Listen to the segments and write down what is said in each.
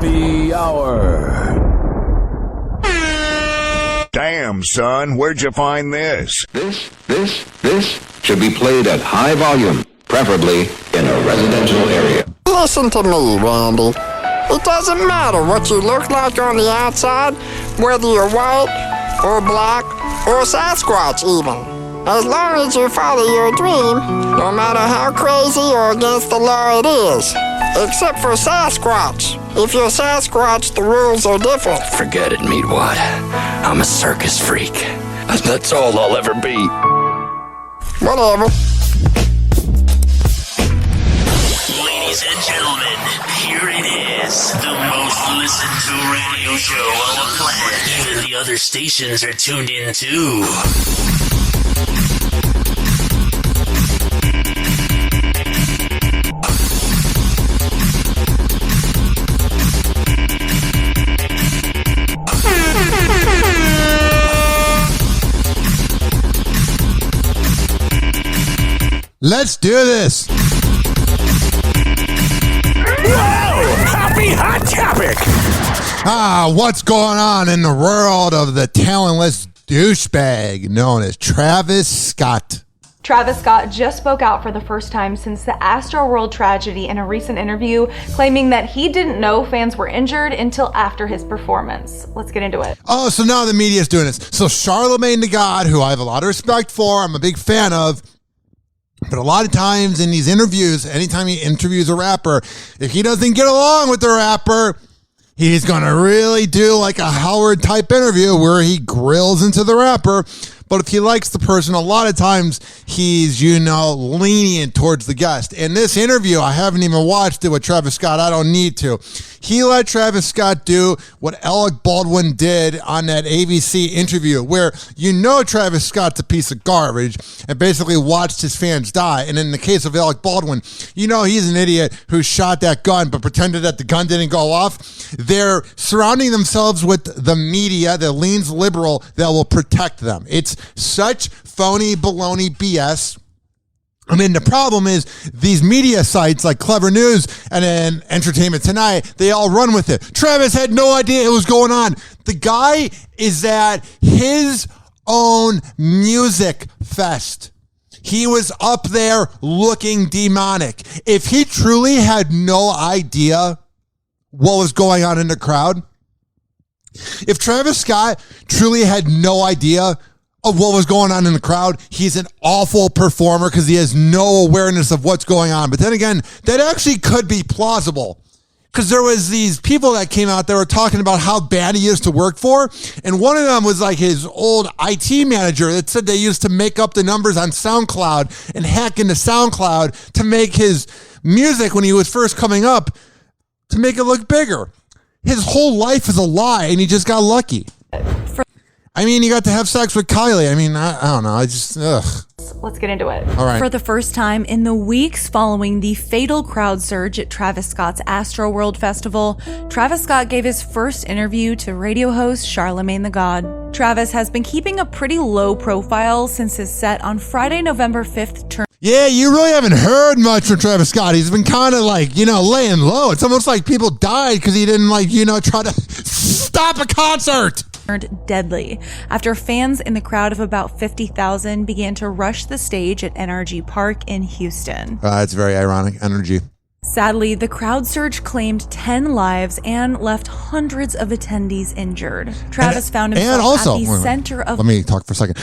Hoppe Hour. Damn, son, where'd you find this? This should be played at high volume, preferably in a residential area. Listen to me, Randy. It doesn't matter what you look like on the outside, whether you're white or black or Sasquatch even. As long as you follow your dream, no matter how crazy or against the law it is. Except for Sasquatch. If you're Sasquatch, the rules are different. Forget it, Meatwad. I'm a circus freak. That's all I'll ever be. Whatever. Ladies and gentlemen, here it is. The most listened to radio show on the planet. Even the other stations are tuned in too. Let's do this. Whoa! Happy hot topic! What's going on in the world of the talentless douchebag known as Travis Scott? Travis Scott just spoke out for the first time since the Astroworld tragedy in a recent interview, claiming that he didn't know fans were injured until after his performance. Let's get into it. Oh, so now the media's doing this. So Charlamagne the God, who I have a lot of respect for, I'm a big fan of, but a lot of times in these interviews, anytime he interviews a rapper, if he doesn't get along with the rapper, he's going to really do like a Howard type interview where he grills into the rapper. But if he likes the person, a lot of times he's, lenient towards the guest. In this interview, I haven't even watched it with Travis Scott. I don't need to. He let Travis Scott do what Alec Baldwin did on that ABC interview where Travis Scott's a piece of garbage and basically watched his fans die. And in the case of Alec Baldwin, he's an idiot who shot that gun but pretended that the gun didn't go off. They're surrounding themselves with the media that leans liberal that will protect them. It's such phony baloney BS. I mean, the problem is these media sites like Clever News and then Entertainment Tonight, they all run with it. Travis had no idea it was going on. The guy is at his own music fest. He was up there looking demonic. If he truly had no idea what was going on in the crowd, if Travis Scott truly had no idea of what was going on in the crowd, he's an awful performer because he has no awareness of what's going on. But then again, that actually could be plausible because there was these people that came out that were talking about how bad he is to work for. And one of them was like his old IT manager that said they used to make up the numbers on SoundCloud and hack into SoundCloud to make his music when he was first coming up to make it look bigger. His whole life is a lie and he just got lucky. He got to have sex with Kylie. I don't know. Let's get into it. All right. For the first time in the weeks following the fatal crowd surge at Travis Scott's Astroworld Festival, Travis Scott gave his first interview to radio host Charlamagne the God. Travis has been keeping a pretty low profile since his set on Friday, November 5th. Yeah, you really haven't heard much from Travis Scott. He's been kind of laying low. It's almost like people died because he didn't try to stop a concert. Deadly after fans in the crowd of about 50,000 began to rush the stage at NRG Park in Houston. It's very ironic. Energy. Sadly, the crowd surge claimed 10 lives and left hundreds of attendees injured. Travis found himself at the center of... Let me talk for a second.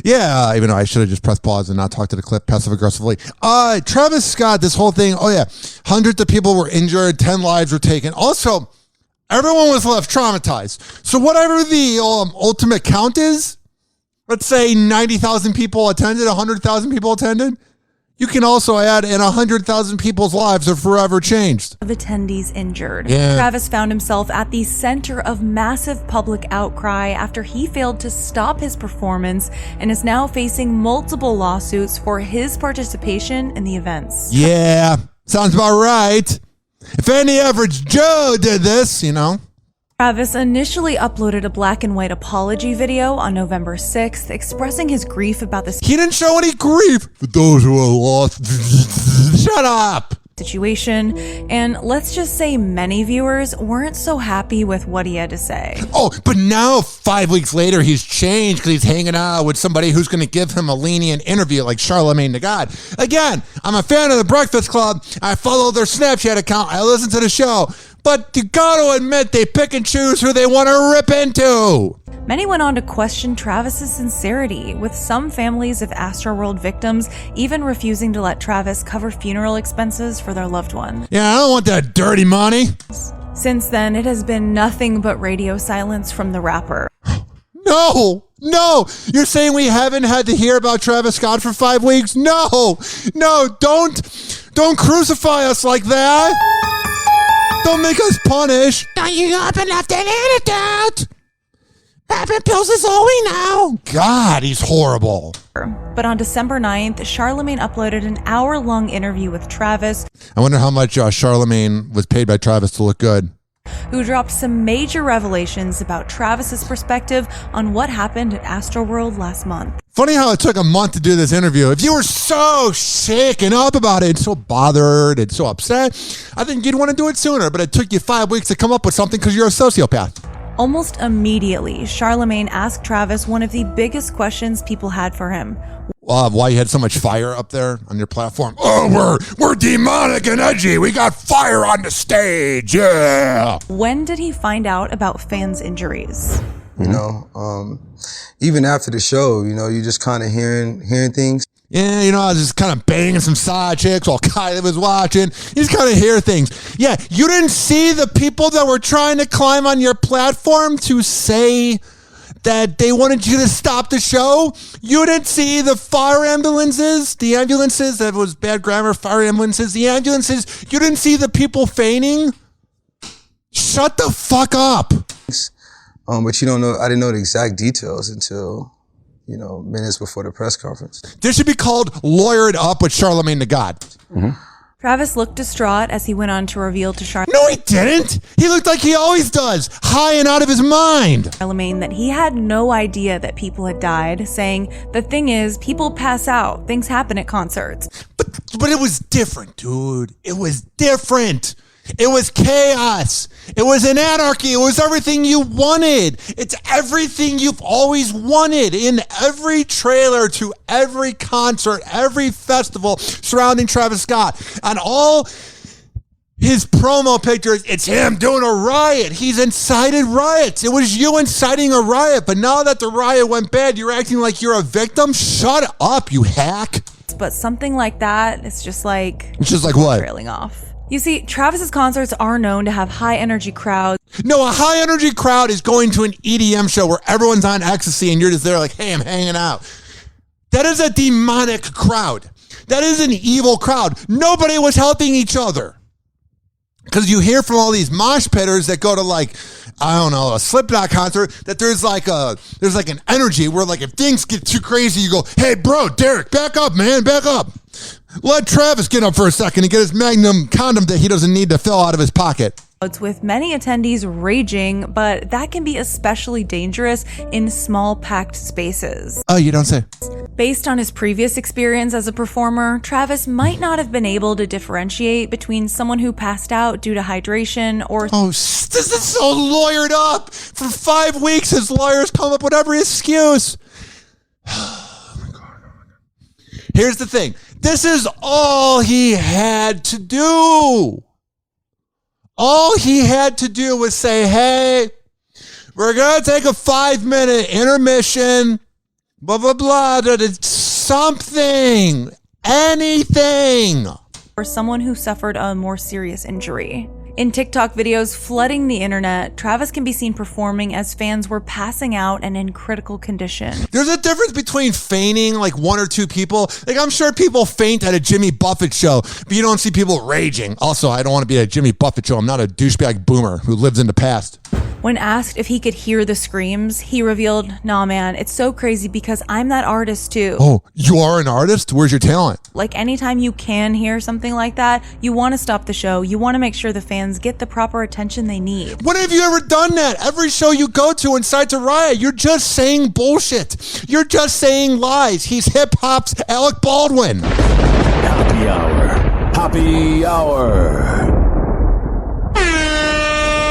Even though I should have just pressed pause and not talked to the clip passive-aggressively. Travis Scott, this whole thing, hundreds of people were injured, 10 lives were taken. Also, everyone was left traumatized. So whatever the ultimate count is, let's say 90,000 people attended, 100,000 people attended, you can also add in 100,000 people's lives are forever changed. Of attendees injured. Yeah. Travis found himself at the center of massive public outcry after he failed to stop his performance and is now facing multiple lawsuits for his participation in the events. Yeah, sounds about right. If any average Joe did this, Travis initially uploaded a black and white apology video on November 6th, expressing his grief about this. He didn't show any grief for those who are lost. Shut up. situation, and let's just say many viewers weren't so happy with what he had to say. Oh, but now 5 weeks later, he's changed because he's hanging out with somebody who's going to give him a lenient interview like Charlamagne the God. Again, I'm a fan of the Breakfast Club. I follow their Snapchat account. I listen to the show. But you gotta admit, they pick and choose who they want to rip into. Many went on to question Travis's sincerity, with some families of Astroworld victims even refusing to let Travis cover funeral expenses for their loved one. Yeah, I don't want that dirty money. Since then, it has been nothing but radio silence from the rapper. No, you're saying we haven't had to hear about Travis Scott for 5 weeks? No, don't crucify us like that. Don't make us punish. Now you up and left an antidote. Having pills is all we know. God, he's horrible. But on December 9th, Charlamagne uploaded an hour-long interview with Travis. I wonder how much Charlamagne was paid by Travis to look good. Who dropped some major revelations about Travis's perspective on what happened at Astroworld last month. Funny how it took a month to do this interview. If you were so shaken up about it and so bothered and so upset, I think you'd want to do it sooner, but it took you 5 weeks to come up with something because you're a sociopath. Almost immediately, Charlamagne asked Travis one of the biggest questions people had for him. Why you had so much fire up there on your platform? Oh, we're demonic and edgy. We got fire on the stage. Yeah. When did he find out about fans' injuries? You know, even after the show, you know, you just kind of hearing things. Yeah, you know, I was just kind of banging some side chicks while Kylie was watching. You just kind of hear things. Yeah, you didn't see the people that were trying to climb on your platform to say that they wanted you to stop the show? You didn't see the fire ambulances? The ambulances, that was bad grammar, fire ambulances, the ambulances. You didn't see the people fainting? Shut the fuck up. But you don't know, I didn't know the exact details until, you know, minutes before the press conference. This should be called Lawyered Up with Charlamagne the God. Mm-hmm. Travis looked distraught as he went on to reveal to Charlamagne. No, he didn't. He looked like he always does, high and out of his mind. Charlamagne that he had no idea that people had died, saying, the thing is, people pass out. Things happen at concerts. But it was different, dude. It was different. It was chaos. It was an anarchy. It was everything you wanted. It's everything you've always wanted in every trailer to every concert, every festival surrounding Travis Scott. On all his promo pictures, it's him doing a riot. He's incited riots. It was you inciting a riot. But now that the riot went bad, you're acting like you're a victim? Shut up, you hack. But something like that, it's just like... It's just like what? Trailing off. You see, Travis's concerts are known to have high energy crowds. No, a high energy crowd is going to an EDM show where everyone's on ecstasy and you're just there like, hey, I'm hanging out. That is a demonic crowd. That is an evil crowd. Nobody was helping each other. Because you hear from all these mosh pitters that go to like, I don't know, a Slipknot concert, that there's like an energy where like if things get too crazy, you go, hey bro, Derek, back up, man, back up. Let Travis get up for a second and get his Magnum condom that he doesn't need to fill out of his pocket. With many attendees raging, but that can be especially dangerous in small packed spaces. Oh, you don't say. Based on his previous experience as a performer, Travis might not have been able to differentiate between someone who passed out due to hydration or... Oh, this is so lawyered up. For 5 weeks, his lawyers come up with every excuse. Oh my God. Here's the thing. This is all he had to do. All he had to do was say, hey, we're going to take a 5-minute intermission, blah, blah, blah, something, anything. Or someone who suffered a more serious injury. In TikTok videos flooding the internet, Travis can be seen performing as fans were passing out and in critical condition. There's a difference between feigning like 1 or 2 people. Like I'm sure people faint at a Jimmy Buffett show, but you don't see people raging. Also, I don't want to be at a Jimmy Buffett show. I'm not a douchebag boomer who lives in the past. When asked if he could hear the screams, he revealed, nah man, it's so crazy because I'm that artist too. Oh, you are an artist? Where's your talent? Like anytime you can hear something like that, you want to stop the show. You want to make sure the fans get the proper attention they need. When have you ever done that? Every show you go to inside to Riot, you're just saying bullshit. You're just saying lies. He's hip-hop's Alec Baldwin. Hoppe Hour. Hoppe Hour.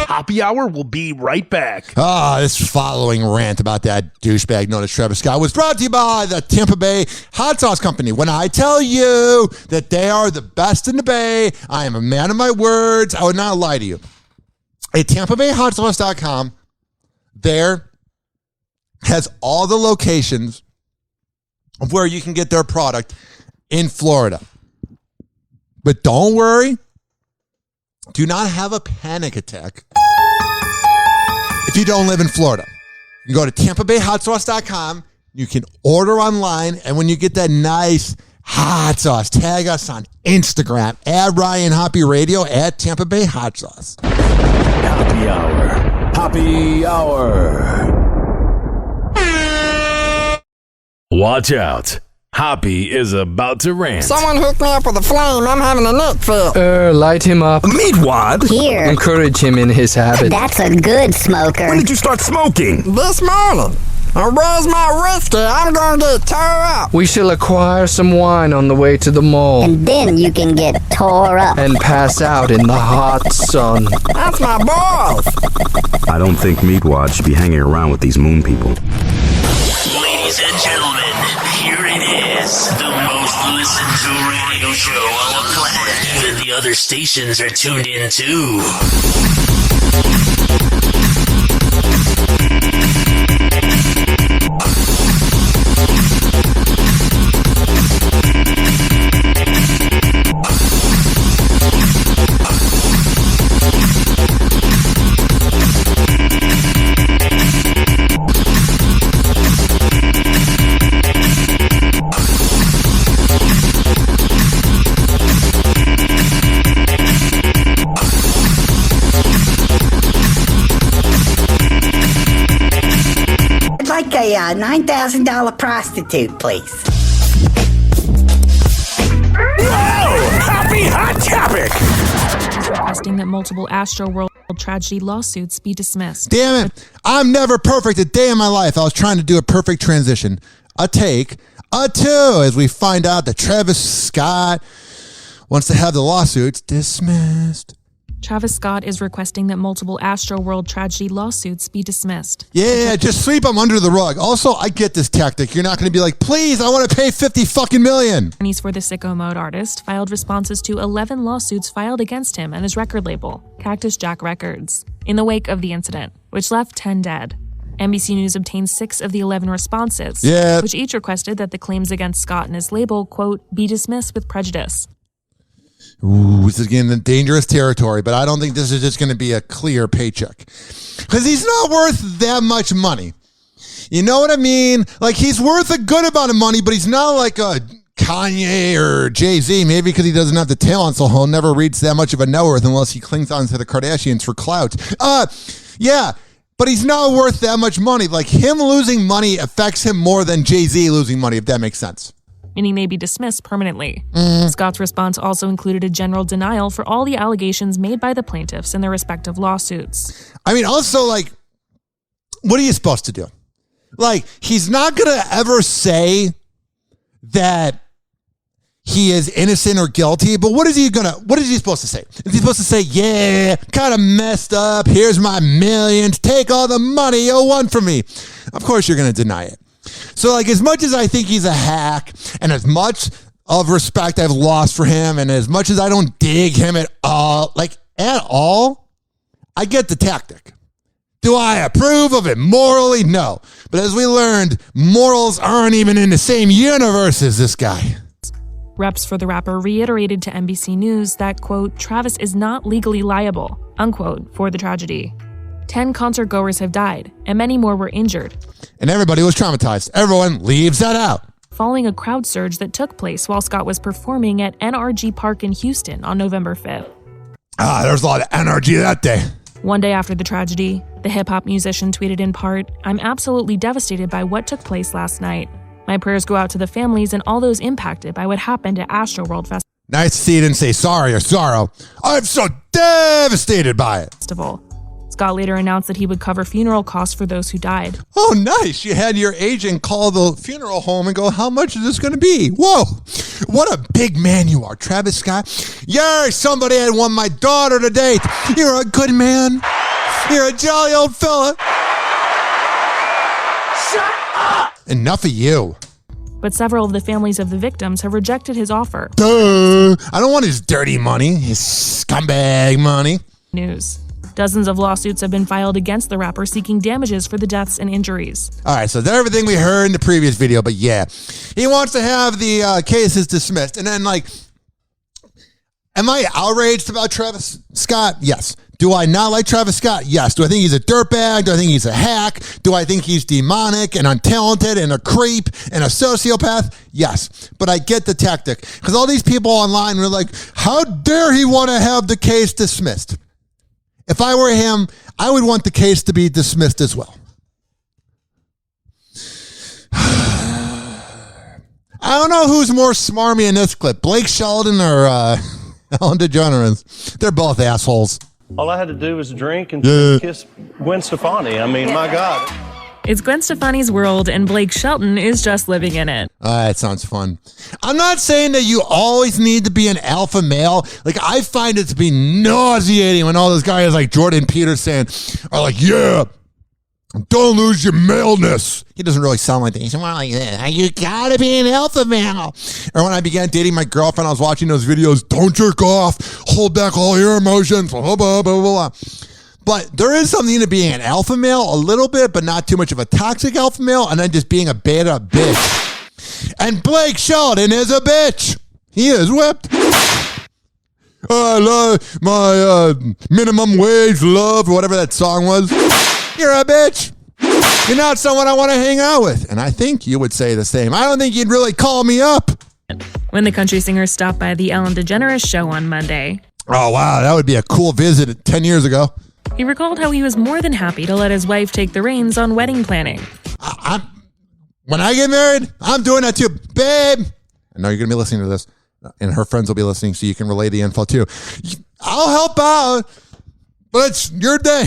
Hoppe Hour will be right back. This following rant about that douchebag known as Travis Scott was brought to you by the Tampa Bay Hot Sauce Company. When I tell you that they are the best in the Bay, I am a man of my words. I would not lie to you. At TampaBayHotSauce.com, there has all the locations of where you can get their product in Florida. But don't worry. Do not have a panic attack if you don't live in Florida. You can go to TampaBayHotSauce.com. You can order online. And when you get that nice hot sauce, tag us on Instagram at Ryan Hoppe Radio at Tampa Bay Hot Sauce. Hoppe Hour. Hoppe Hour. Watch out. Hoppe is about to rant. Someone hook me up with a flame. I'm having a neck fit. Light him up. Meatwad? Here. Encourage him in his habit. That's a good smoker. When did you start smoking? This morning. Where's my whiskey? I'm going to get tore up. We shall acquire some wine on the way to the mall. And then you can get tore up. And pass out in the hot sun. That's my boss. I don't think Meatwad should be hanging around with these moon people. Ladies and gentlemen, here it is. The most listened to radio show on the planet. Even the other stations are tuned in too. Like a $9,000 prostitute, please. Whoa! Happy Hot Topic! Requesting that multiple Astroworld tragedy lawsuits be dismissed. Damn it. I'm never perfect a day in my life. I was trying to do a perfect transition. A take, a two, as we find out that Travis Scott wants to have the lawsuits dismissed. Travis Scott is requesting that multiple Astroworld tragedy lawsuits be dismissed. Yeah, just sweep them under the rug. Also, I get this tactic. You're not going to be like, please, I want to pay $50 million. Attorneys for the Sicko Mode artist filed responses to 11 lawsuits filed against him and his record label, Cactus Jack Records, in the wake of the incident, which left 10 dead. NBC News obtained 6 of the 11 responses, which each requested that the claims against Scott and his label, quote, be dismissed with prejudice. Ooh, this is getting into dangerous territory, but I don't think this is just going to be a clear paycheck. Because he's not worth that much money. You know what I mean? Like, he's worth a good amount of money, but he's not like a Kanye or Jay-Z, maybe because he doesn't have the talent, so he'll never reach that much of a net worth unless he clings on to the Kardashians for clout. Yeah, but he's not worth that much money. Like, him losing money affects him more than Jay-Z losing money, if that makes sense. And he may be dismissed permanently. Scott's response also included a general denial for all the allegations made by the plaintiffs in their respective lawsuits. I mean, also, like, what are you supposed to do? Like, he's not going to ever say that he is innocent or guilty, but what is he supposed to say? Is he supposed to say, yeah, kind of messed up, here's my millions, take all the money you won from me? Of course you're going to deny it. So, like, as much as I think he's a hack, and as much of respect I've lost for him, and as much as I don't dig him at all, I get the tactic. Do I approve of it morally? No. But as we learned, morals aren't even in the same universe as this guy. Reps for the rapper reiterated to NBC News that, quote, Travis is not legally liable, unquote, for the tragedy. 10 concert-goers have died, and many more were injured. And everybody was traumatized. Everyone leaves that out. Following a crowd surge that took place while Scott was performing at NRG Park in Houston on November 5th. There was a lot of energy that day. One day after the tragedy, the hip-hop musician tweeted in part, I'm absolutely devastated by what took place last night. My prayers go out to the families and all those impacted by what happened at Astroworld Festival. Nice to see you didn't say sorry or sorrow. I'm so devastated by it. Scott Scott later announced that he would cover funeral costs for those who died. Oh, nice. You had your agent call the funeral home and go, how much is this going to be? Whoa. What a big man you are, Travis Scott. Yay, somebody had won my daughter to date. You're a good man. You're a jolly old fella. Shut up! Enough of you. But several of the families of the victims have rejected his offer. Duh. I don't want his dirty money, his scumbag money. News. Dozens of lawsuits have been filed against the rapper seeking damages for the deaths and injuries. All right, so that's everything we heard in the previous video, but yeah. He wants to have the cases dismissed. And then, like, am I outraged about Travis Scott? Yes. Do I not like Travis Scott? Yes. Do I think he's a dirtbag? Do I think he's a hack? Do I think he's demonic and untalented and a creep and a sociopath? Yes. But I get the tactic. Because all these people online were like, how dare he want to have the case dismissed? If I were him, I would want the case to be dismissed as well. I don't know who's more smarmy in this clip, Blake Shelton or Ellen DeGeneres. They're both assholes. All I had to do was drink and kiss Gwen Stefani. I mean, my God. It's Gwen Stefani's world, and Blake Shelton is just living in it. That sounds fun. I'm not saying that you always need to be an alpha male. Like, I find it to be nauseating when all those guys like Jordan Peterson are like, yeah, don't lose your maleness. He doesn't really sound like that. He's more like that. You gotta be an alpha male. Or when I began dating my girlfriend, I was watching those videos, don't jerk off, hold back all your emotions, blah, blah, blah, blah, blah. But there is something to being an alpha male, a little bit, but not too much of a toxic alpha male, and then just being a beta bitch. And Blake Shelton is a bitch. He is whipped. I love my minimum wage love, or whatever that song was. You're a bitch. You're not someone I want to hang out with. And I think you would say the same. I don't think you'd really call me up. When the country singer stopped by the Ellen DeGeneres show on Monday. Oh, wow. That would be a cool visit 10 years ago. He recalled how he was more than happy to let his wife take the reins on wedding planning. When I get married, I'm doing that too. Babe. I know you're going to be listening to this. And her friends will be listening so you can relay the info too. I'll help out. But it's your day.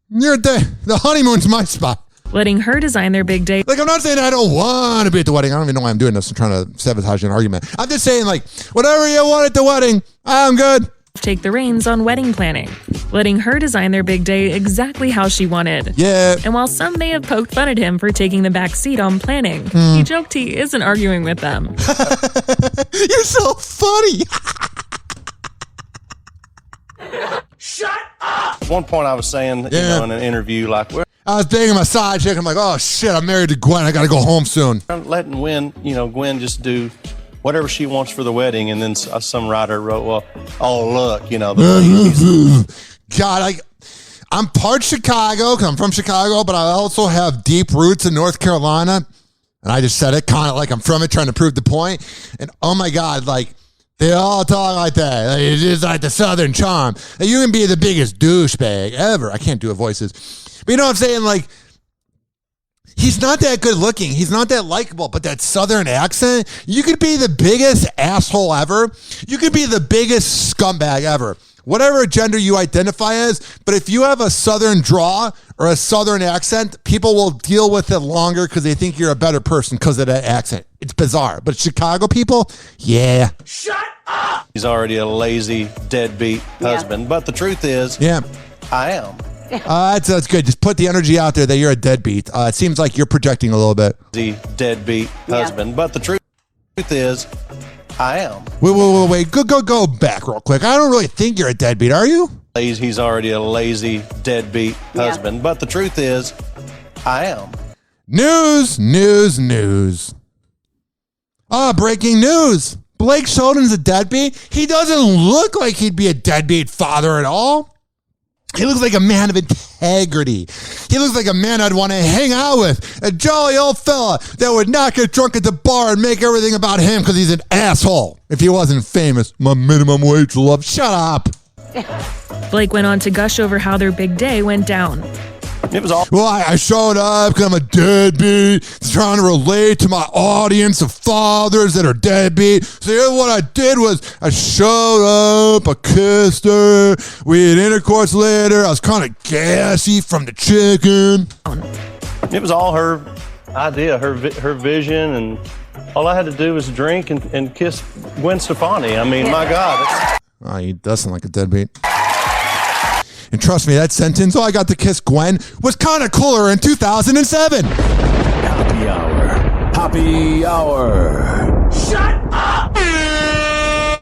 Your day. The honeymoon's my spot. Letting her design their big day. Like, I'm not saying I don't want to be at the wedding. I don't even know why I'm doing this. I'm trying to sabotage an argument. I'm just saying, like, whatever you want at the wedding, I'm good. Take the reins on wedding planning. Letting her design their big day exactly how she wanted. Yeah. And while some may have poked fun at him for taking the back seat on planning, he joked he isn't arguing with them. You're so funny. Shut up! At one point I was saying, in an interview, like, I was begging my side chick. I'm like, oh shit, I'm married to Gwen. I got to go home soon. Letting Gwen just do whatever she wants for the wedding. And then some writer wrote, well, oh, look, God, I'm part Chicago because I'm from Chicago, but I also have deep roots in North Carolina. And I just said it kind of like I'm from it, trying to prove the point. And oh my God, like, they all talk like that. Like, it's just like the Southern charm. Like, you can be the biggest douchebag ever. I can't do voices. But you know what I'm saying? Like, he's not that good looking. He's not that likable, but that Southern accent, you could be the biggest asshole ever. You could be the biggest scumbag ever. Whatever gender you identify as, but if you have a Southern draw or a Southern accent, people will deal with it longer because they think you're a better person because of that accent. It's bizarre. But Chicago people, yeah. Shut up! He's already a lazy, deadbeat husband. But the truth is, I am. That's good. Just put the energy out there that you're a deadbeat. It seems like you're projecting a little bit. The deadbeat husband. But the truth is, I am. Wait. Go back real quick. I don't really think you're a deadbeat, are you? He's already a lazy, deadbeat husband. But the truth is, I am. News. Breaking news. Blake Shelton's a deadbeat. He doesn't look like he'd be a deadbeat father at all. He looks like a man of integrity. He looks like a man I'd want to hang out with. A jolly old fella that would not get drunk at the bar and make everything about him because he's an asshole. If he wasn't famous, my minimum wage love. Shut up. Blake went on to gush over how their big day went down. It was all. Well, I showed up because I'm a deadbeat, trying to relate to my audience of fathers that are deadbeat. So what I did was I showed up, I kissed her, we had intercourse later. I was kind of gassy from the chicken. It was all her idea, her vision, and all I had to do was drink and kiss Gwen Stefani. I mean, my God. Oh, he does sound like a deadbeat. And trust me, that sentence, I got to kiss Gwen, was kind of cooler in 2007. Hoppe Hour. Hoppe Hour. Shut up!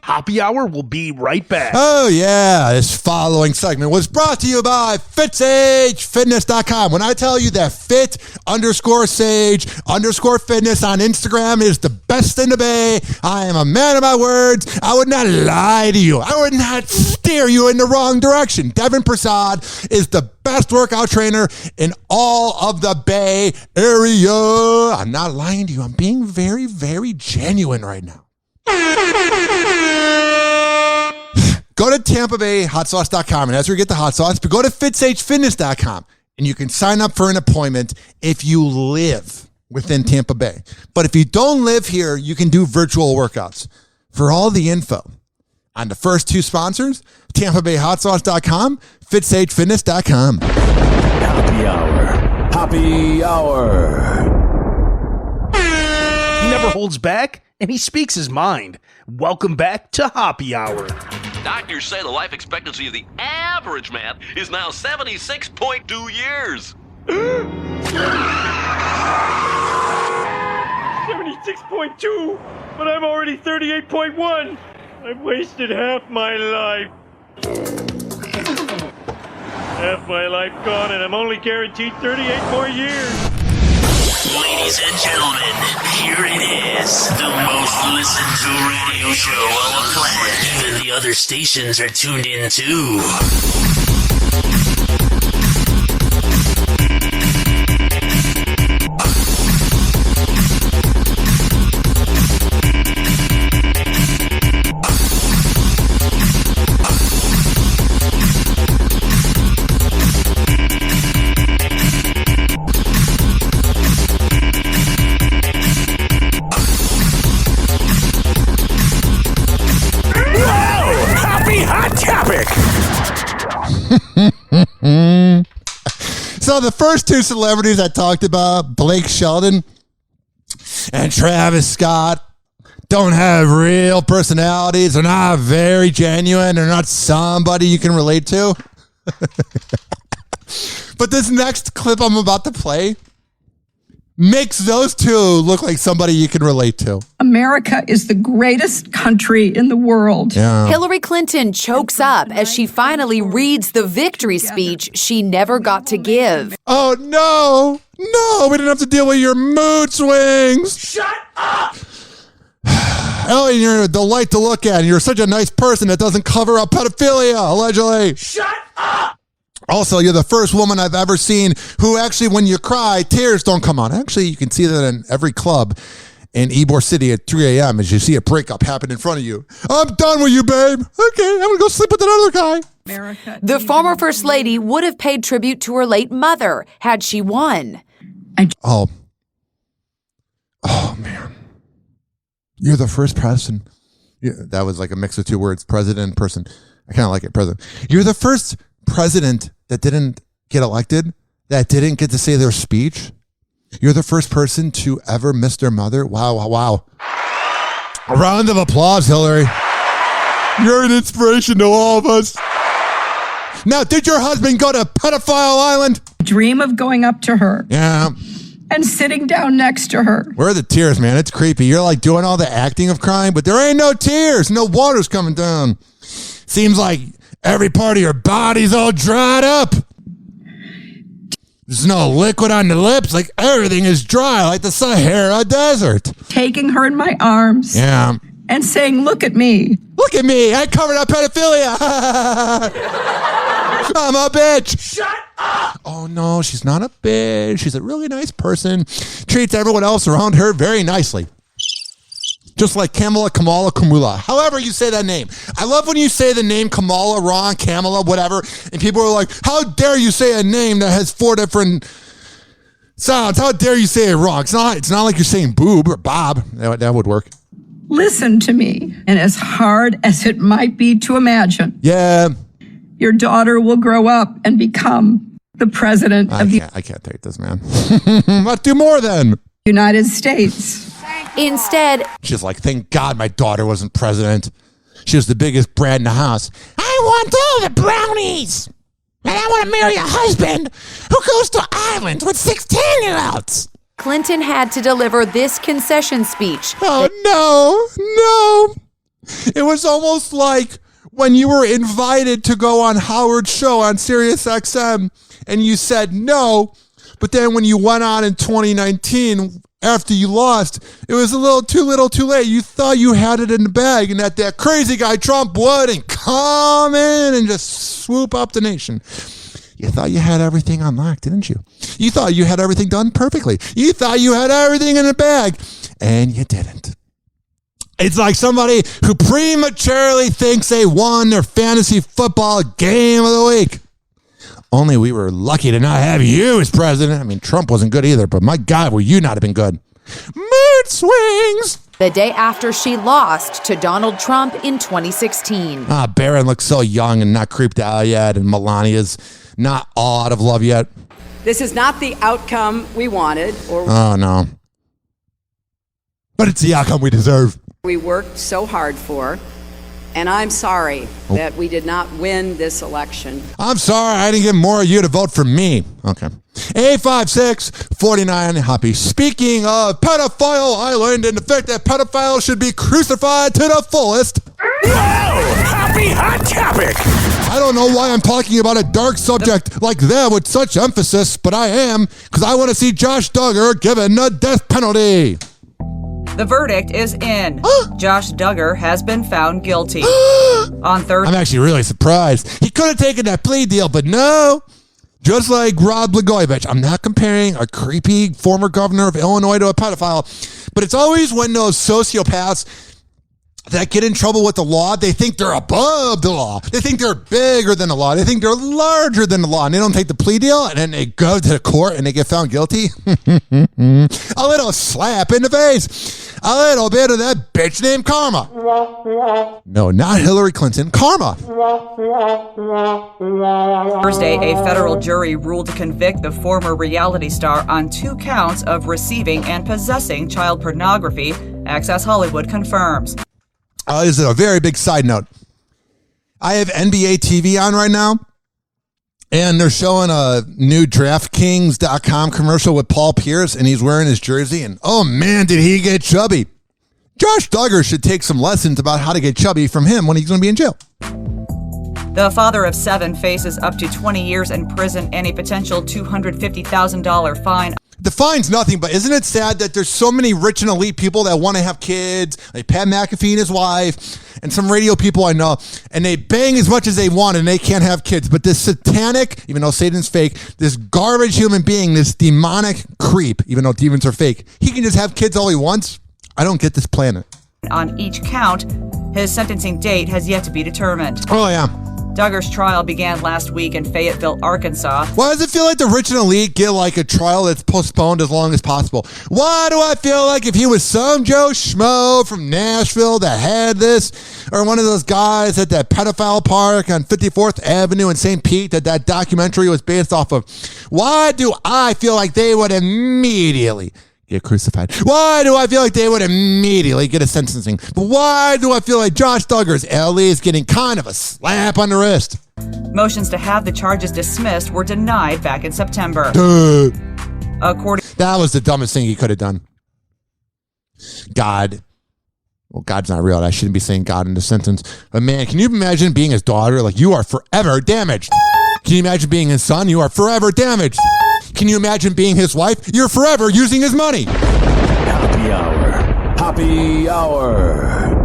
Hoppe Hour will be right back. Oh, yeah. This following segment was brought to you by FitSageFitness.com. When I tell you that fit_sage_fitness on Instagram is the best in the Bay, I am a man of my words. I would not lie to you. I would not steer you in the wrong direction. Devin Prasad is the best workout trainer in all of the Bay Area. I'm not lying to you. I'm being very, very genuine right now. Go to TampaBayHotSauce.com, and that's where you get the hot sauce. But go to FitSageFitness.com, and you can sign up for an appointment if you live within Tampa Bay. But if you don't live here, you can do virtual workouts. For all the info on the first two sponsors, TampaBayHotSauce.com, FitSageFitness.com. Hoppe Hour. Hoppe Hour. He never holds back, and he speaks his mind. Welcome back to Hoppe Hour. Doctors say the life expectancy of the average man is now 76.2 years. 76.2, but I'm already 38.1. I've wasted half my life. Half my life gone, and I'm only guaranteed 38 more years. Ladies and gentlemen, here it is, the most listened to radio show on the planet. Even the other stations are tuned in too. So the first two celebrities I talked about, Blake Shelton and Travis Scott, don't have real personalities. They're not very genuine. They're not somebody you can relate to. But this next clip I'm about to play makes those two look like somebody you can relate to. America is the greatest country in the world. Yeah. Hillary Clinton chokes up as she finally reads the victory speech she never got to give. Oh, no. No, we didn't have to deal with your mood swings. Shut up! Ellie, you're a delight to look at. You're such a nice person that doesn't cover up pedophilia, allegedly. Shut up! Also, you're the first woman I've ever seen who actually, when you cry, tears don't come out. Actually, you can see that in every club in Ybor City at 3 a.m. as you see a breakup happen in front of you. I'm done with you, babe. Okay, I'm going to go sleep with that other guy. The former First Lady would have paid tribute to her late mother had she won. Oh, man. You're the first person. Yeah, that was like a mix of two words, president and person. I kind of like it, president. You're the first president that didn't get elected, that didn't get to say their speech. You're the first person to ever miss their mother. Wow, wow, wow. A round of applause, Hillary. You're an inspiration to all of us. Now, did your husband go to Pedophile Island? Dream of going up to her. Yeah. And sitting down next to her. Where are the tears, man? It's creepy. You're like doing all the acting of crying, but there ain't no tears. No water's coming down. Seems like every part of your body's all dried up. There's no liquid on the lips. Like everything is dry, like the Sahara Desert. Taking her in my arms. Yeah. And saying, look at me. Look at me. I covered up pedophilia. I'm a bitch. Shut up. Oh, no, she's not a bitch. She's a really nice person. Treats everyone else around her very nicely. Just like Kamala. However you say that name. I love when you say the name Kamala wrong, Kamala, whatever, and people are like, how dare you say a name that has 4 different sounds? How dare you say it wrong? It's not like you're saying boob or bob. That would work. Listen to me, and as hard as it might be to imagine, your daughter will grow up and become the president of the I can't take this, man. Let's do more then. United States. Instead, she's like, thank God my daughter wasn't president. She was the biggest brat in the house. I want all the brownies. And I want to marry a husband who goes to islands with 6 10-year-olds. Clinton had to deliver this concession speech. Oh, no. It was almost like when you were invited to go on Howard's show on Sirius XM and you said no, but then when you went on in 2019, after you lost, it was a little too late. You thought you had it in the bag and that crazy guy Trump would come in and just swoop up the nation. You thought you had everything unlocked, didn't you? You thought you had everything done perfectly. You thought you had everything in the bag, and you didn't. It's like somebody who prematurely thinks they won their fantasy football game of the week. Only we were lucky to not have you as president. I mean, Trump wasn't good either, but my God, will you not have been good? Mood swings. The day after she lost to Donald Trump in 2016. Barron looks so young and not creeped out yet, and Melania's not all out of love yet. This is not the outcome we wanted or oh no. But it's the outcome we deserve. We worked so hard for, and I'm sorry that we did not win this election. I'm sorry I didn't get more of you to vote for me. Okay. 856-49 Hoppe. Speaking of pedophile island and the fact that pedophiles should be crucified to the fullest. Whoa! Happy hot topic! I don't know why I'm talking about a dark subject like that with such emphasis, but I am, because I want to see Josh Duggar given a death penalty. The verdict is in. Josh Duggar has been found guilty. On Thursday. I'm actually really surprised. He could have taken that plea deal, but no. Just like Rod Blagojevich, I'm not comparing a creepy former governor of Illinois to a pedophile, but it's always when those sociopaths that get in trouble with the law, they think they're above the law. They think they're bigger than the law. They think they're larger than the law, and they don't take the plea deal, and then they go to the court and they get found guilty. A little slap in the face. A little bit of that bitch named Karma. No, not Hillary Clinton. Karma. Thursday, a federal jury ruled to convict the former reality star on 2 counts of receiving and possessing child pornography, Access Hollywood confirms. This is a very big side note. I have NBA TV on right now, and they're showing a new DraftKings.com commercial with Paul Pierce, and he's wearing his jersey, and oh man, did he get chubby. Josh Duggar should take some lessons about how to get chubby from him when he's going to be in jail. The father of 7 faces up to 20 years in prison and a potential $250,000 fine. The fine's nothing, but isn't it sad that there's so many rich and elite people that want to have kids, like Pat McAfee and his wife, and some radio people I know, and they bang as much as they want and they can't have kids. But this satanic, even though Satan's fake, this garbage human being, this demonic creep, even though demons are fake, he can just have kids all he wants. I don't get this planet. On each count, his sentencing date has yet to be determined. Oh, yeah. Duggar's trial began last week in Fayetteville, Arkansas. Why does it feel like the rich and elite get like a trial that's postponed as long as possible? Why do I feel like if he was some Joe Schmo from Nashville that had this, or one of those guys at that pedophile park on 54th Avenue in St. Pete that documentary was based off of, why do I feel like they would immediately get crucified? Why do I feel like they would immediately get a sentencing? But why do I feel like Josh Duggar's LE is getting kind of a slap on the wrist? Motions to have the charges dismissed were denied back in September. That was the dumbest thing he could have done. God. Well, God's not real. I shouldn't be saying God in the sentence. But man, can you imagine being his daughter? Like, you are forever damaged. Can you imagine being his son? You are forever damaged. Can you imagine being his wife? You're forever using his money. Happy Hour. Happy Hour.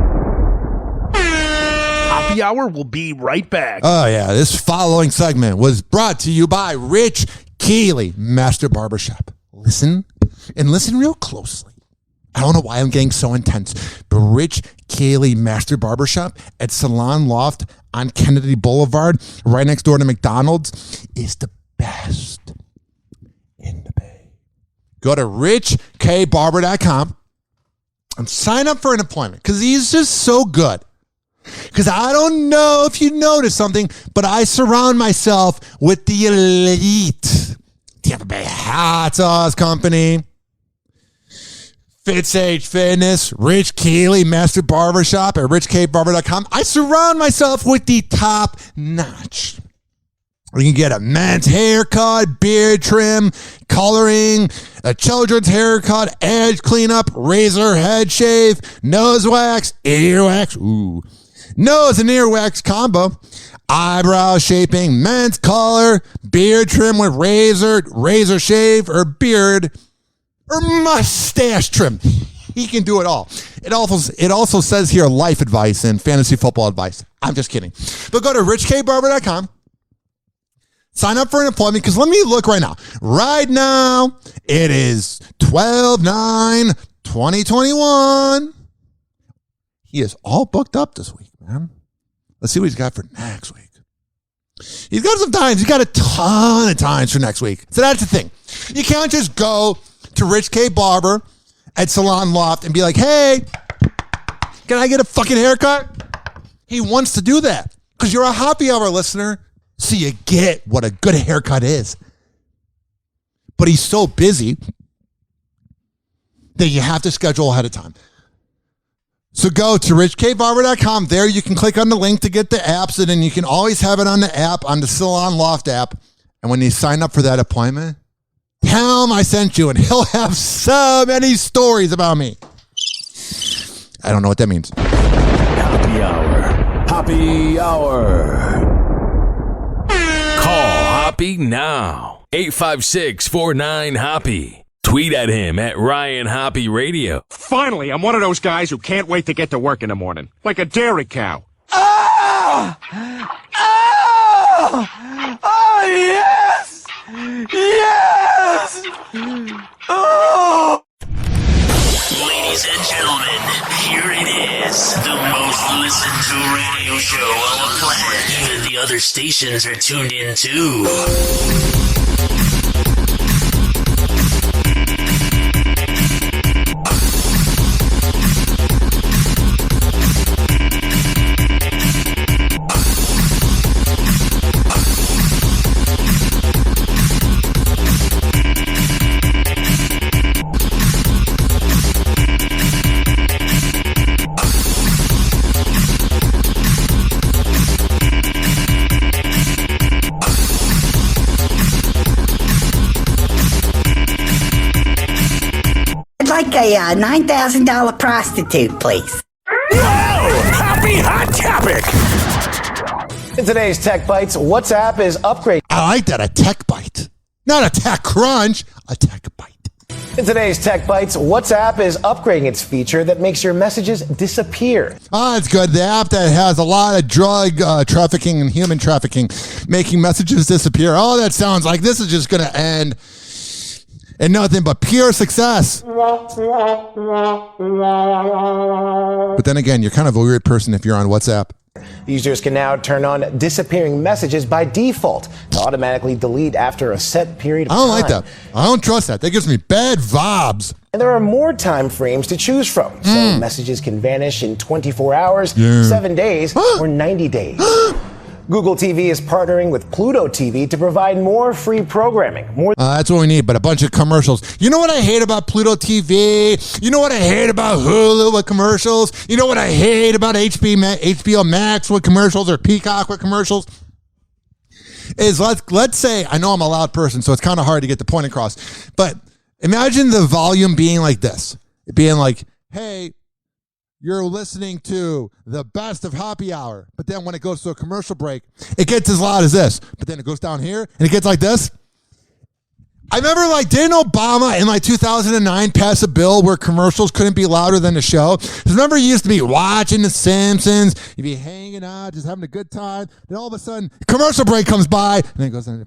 Hoppe Hour will be right back. Oh, yeah. This following segment was brought to you by Rich Keeley, Master Barbershop. Listen, and listen real closely. I don't know why I'm getting so intense, but Rich Cayley Master Barbershop at Salon Loft on Kennedy Boulevard, right next door to McDonald's, is the best in the Bay. Go to richkbarber.com and sign up for an appointment because he's just so good. Because I don't know if you noticed something, but I surround myself with the elite Tampa Bay Hot Sauce Company, FitzH Fitness, Rich Cayley Master Barbershop at richkbarber.com. I surround myself with the top notch. You can get a men's haircut, beard trim, coloring, a children's haircut, edge cleanup, razor head shave, nose wax, ear wax, nose and ear wax combo, eyebrow shaping, men's color, beard trim with razor shave, or beard, or mustache trim. He can do it all. It also says here life advice and fantasy football advice. I'm just kidding. But go to richkbarber.com. Sign up for an appointment because let me look right now. Right now, it is 12/9/2021. He is all booked up this week, man. Let's see what he's got for next week. He's got some times. He's got a ton of times for next week. So that's the thing. You can't just go to Rich K. Barber at Salon Loft and be like, hey, can I get a fucking haircut? He wants to do that because you're a Hoppe Hour listener, so you get what a good haircut is. But he's so busy that you have to schedule ahead of time. So go to richkbarber.com. There you can click on the link to get the apps, and then you can always have it on the app, on the Salon Loft app. And when you sign up for that appointment, tell him I sent you, and he'll have so many stories about me. I don't know what that means. Hoppe Hour. Hoppe Hour. Call Hoppe now. 856-49-HOPPE. Tweet at him at Ryan Hoppe Radio. Finally, I'm one of those guys who can't wait to get to work in the morning. Like a dairy cow. Oh! Oh! Oh, yes! Yes! Oh! Ladies and gentlemen, here it is. The most listened to radio show on the planet. Even the other stations are tuned in too. Like a $9,000 prostitute, please. Happy Hot Topic! In today's Tech Bites, WhatsApp is upgrading. I like that, a tech bite. Not a tech crunch, a tech bite. In today's Tech Bites, WhatsApp is upgrading its feature that makes your messages disappear. Oh, it's good. The app that has a lot of drug trafficking and human trafficking, making messages disappear. Oh, that sounds like this is just going to end in nothing but pure success. But then again, you're kind of a weird person if you're on WhatsApp. Users can now turn on disappearing messages by default to automatically delete after a set period of time. I don't like that. I don't trust that. That gives me bad vibes. And there are more time frames to choose from. So messages can vanish in 24 hours, 7 days, or 90 days. Google TV is partnering with Pluto TV to provide more free programming. That's what we need, but a bunch of commercials. You know what I hate about Pluto TV? You know what I hate about Hulu with commercials? You know what I hate about HBO Max with commercials or Peacock with commercials? Is let's say, I know I'm a loud person, so it's kind of hard to get the point across, but imagine the volume being like this. It being like, hey, you're listening to the best of Hoppe Hour. But then when it goes to a commercial break, it gets as loud as this. But then it goes down here and it gets like this. I remember, didn't Obama in 2009 pass a bill where commercials couldn't be louder than the show? Because remember, you used to be watching The Simpsons, you'd be hanging out, just having a good time. Then all of a sudden, commercial break comes by and then it goes down.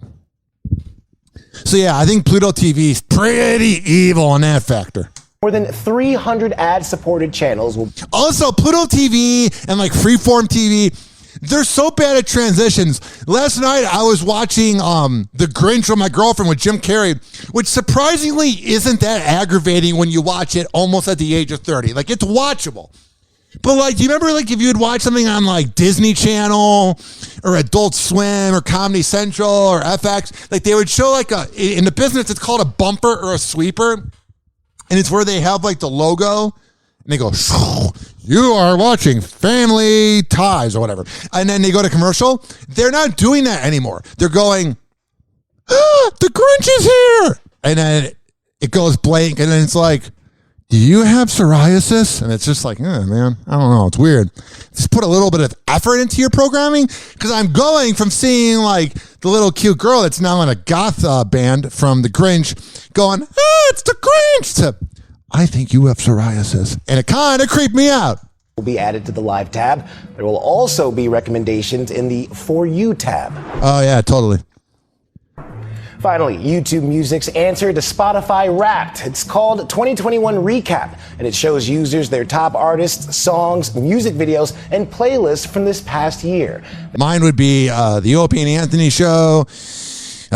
So yeah, I think Pluto TV is pretty evil on that factor. More than 300 ad-supported channels will... Also, Pluto TV and like Freeform TV, they're so bad at transitions. Last night, I was watching The Grinch with my girlfriend with Jim Carrey, which surprisingly isn't that aggravating when you watch it almost at the age of 30. Like, it's watchable. But, like, do you remember, like, if you would watch something on, like, Disney Channel or Adult Swim or Comedy Central or FX, like, they would show, like, in the business, it's called a bumper or a sweeper. And it's where they have like the logo and they go, you are watching Family Ties or whatever. And then they go to commercial. They're not doing that anymore. They're going, the Grinch is here. And then it goes blank. And then it's like, do you have psoriasis? And it's just like, man, I don't know. It's weird. Just put a little bit of effort into your programming. Because I'm going from seeing like the little cute girl that's now in a goth band from The Grinch going, it's The Grinch, to, I think you have psoriasis. And it kind of creeped me out. Will be added to the Live tab. There will also be recommendations in the For You tab. Oh, yeah, totally. Finally, YouTube Music's answer to Spotify Wrapped. It's called 2021 Recap, and it shows users their top artists, songs, music videos, and playlists from this past year. Mine would be the Opie and Anthony Show. It's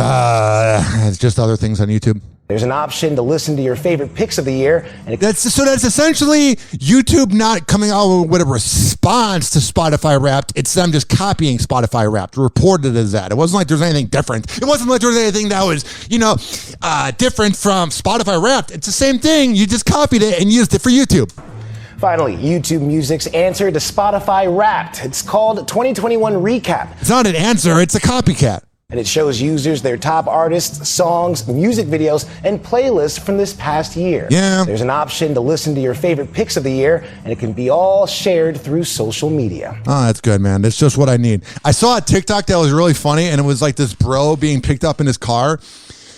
just other things on YouTube. There's an option to listen to your favorite picks of the year. And that's essentially YouTube not coming out with a response to Spotify Wrapped. It's them just copying Spotify Wrapped, reported as that. It wasn't like there's anything different. It wasn't like there was anything that was, different from Spotify Wrapped. It's the same thing. You just copied it and used it for YouTube. Finally, YouTube Music's answer to Spotify Wrapped. It's called 2021 Recap. It's not an answer. It's a copycat. And it shows users their top artists, songs, music videos, and playlists from this past year. Yeah. There's an option to listen to your favorite picks of the year, and it can be all shared through social media. Oh, that's good, man. That's just what I need. I saw a TikTok that was really funny, and it was like this bro being picked up in his car.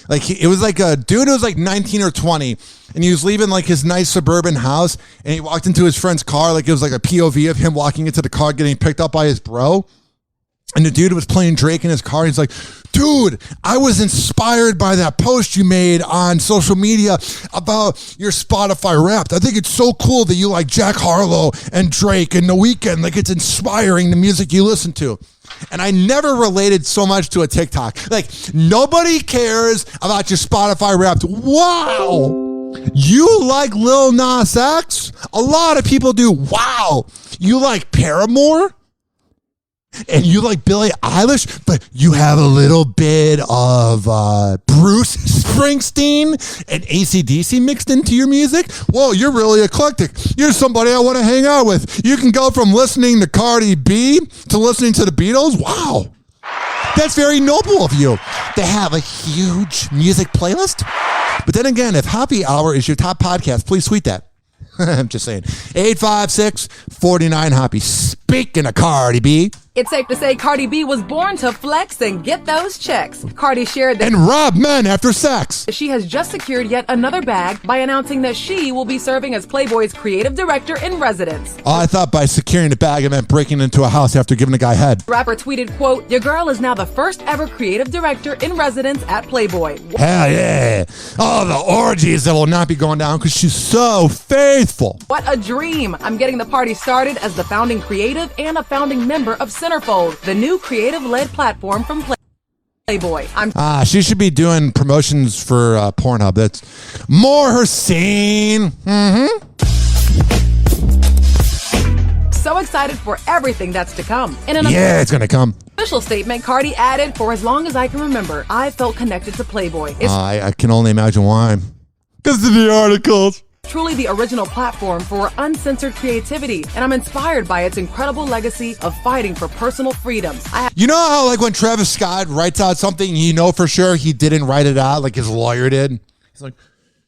Like, it was like a dude who was like 19 or 20, and he was leaving like his nice suburban house, and he walked into his friend's car. Like, it was like a POV of him walking into the car, getting picked up by his bro. And the dude was playing Drake in his car. He's like, dude, I was inspired by that post you made on social media about your Spotify Wrapped. I think it's so cool that you like Jack Harlow and Drake and The Weeknd. Like, it's inspiring, the music you listen to. And I never related so much to a TikTok. Like, nobody cares about your Spotify Wrapped. Wow. You like Lil Nas X? A lot of people do. Wow. You like Paramore? And you like Billie Eilish, but you have a little bit of Bruce Springsteen and AC/DC mixed into your music? Whoa, you're really eclectic. You're somebody I want to hang out with. You can go from listening to Cardi B to listening to the Beatles? Wow. That's very noble of you. They have a huge music playlist. But then again, if Hoppe Hour is your top podcast, please tweet that. I'm just saying. 856-49-HOPPE. Speaking of Cardi B. It's safe to say Cardi B was born to flex and get those checks. Cardi shared that... And rob men after sex. She has just secured yet another bag by announcing that she will be serving as Playboy's creative director in residence. Oh, I thought by securing the bag, it meant breaking into a house after giving a guy head. Rapper tweeted, quote, "Your girl is now the first ever creative director in residence at Playboy." Hell yeah. Oh, the orgies that will not be going down because she's so faithful. What a dream. I'm getting the party started as the founding creative and a founding member of Centerfold, the new creative-led platform from Playboy. She should be doing promotions for Pornhub. That's more her scene. So excited for everything that's to come. It's going to come. Official statement, Cardi added, "For as long as I can remember, I felt connected to Playboy. It's I can only imagine why. Because of the articles. Truly the original platform for uncensored creativity, and I'm inspired by its incredible legacy of fighting for personal freedoms." You know how, like, when Travis Scott writes out something, you know for sure he didn't write it out, like his lawyer did? He's like,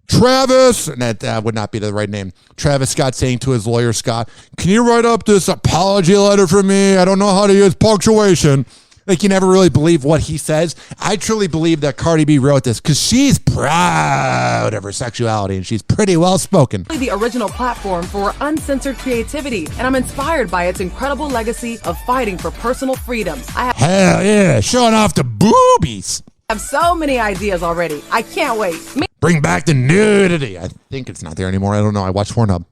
Travis, and that would not be the right name. Travis Scott saying to his lawyer, Scott, "Can you write up this apology letter for me? I don't know how to use punctuation." Like, you never really believe what he says. I truly believe that Cardi B wrote this because she's proud of her sexuality and she's pretty well spoken. The original platform for uncensored creativity, and I'm inspired by its incredible legacy of fighting for personal freedoms. Hell yeah, showing off the boobies. I have so many ideas already. I can't wait. Bring back the nudity. I think it's not there anymore. I don't know. I watched Pornhub.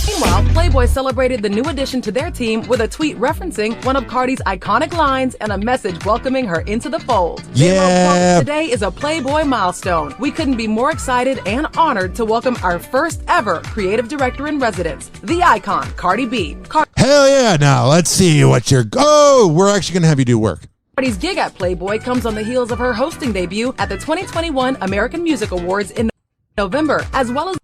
Meanwhile, Playboy celebrated the new addition to their team with a tweet referencing one of Cardi's iconic lines and a message welcoming her into the fold. They wrote, quote, "Today is a Playboy milestone. We couldn't be more excited and honored to welcome our first ever creative director in residence, the icon, Cardi B." Hell yeah. Now, let's see what you're... Oh, we're actually going to have you do work. Cardi's gig at Playboy comes on the heels of her hosting debut at the 2021 American Music Awards in November, as well as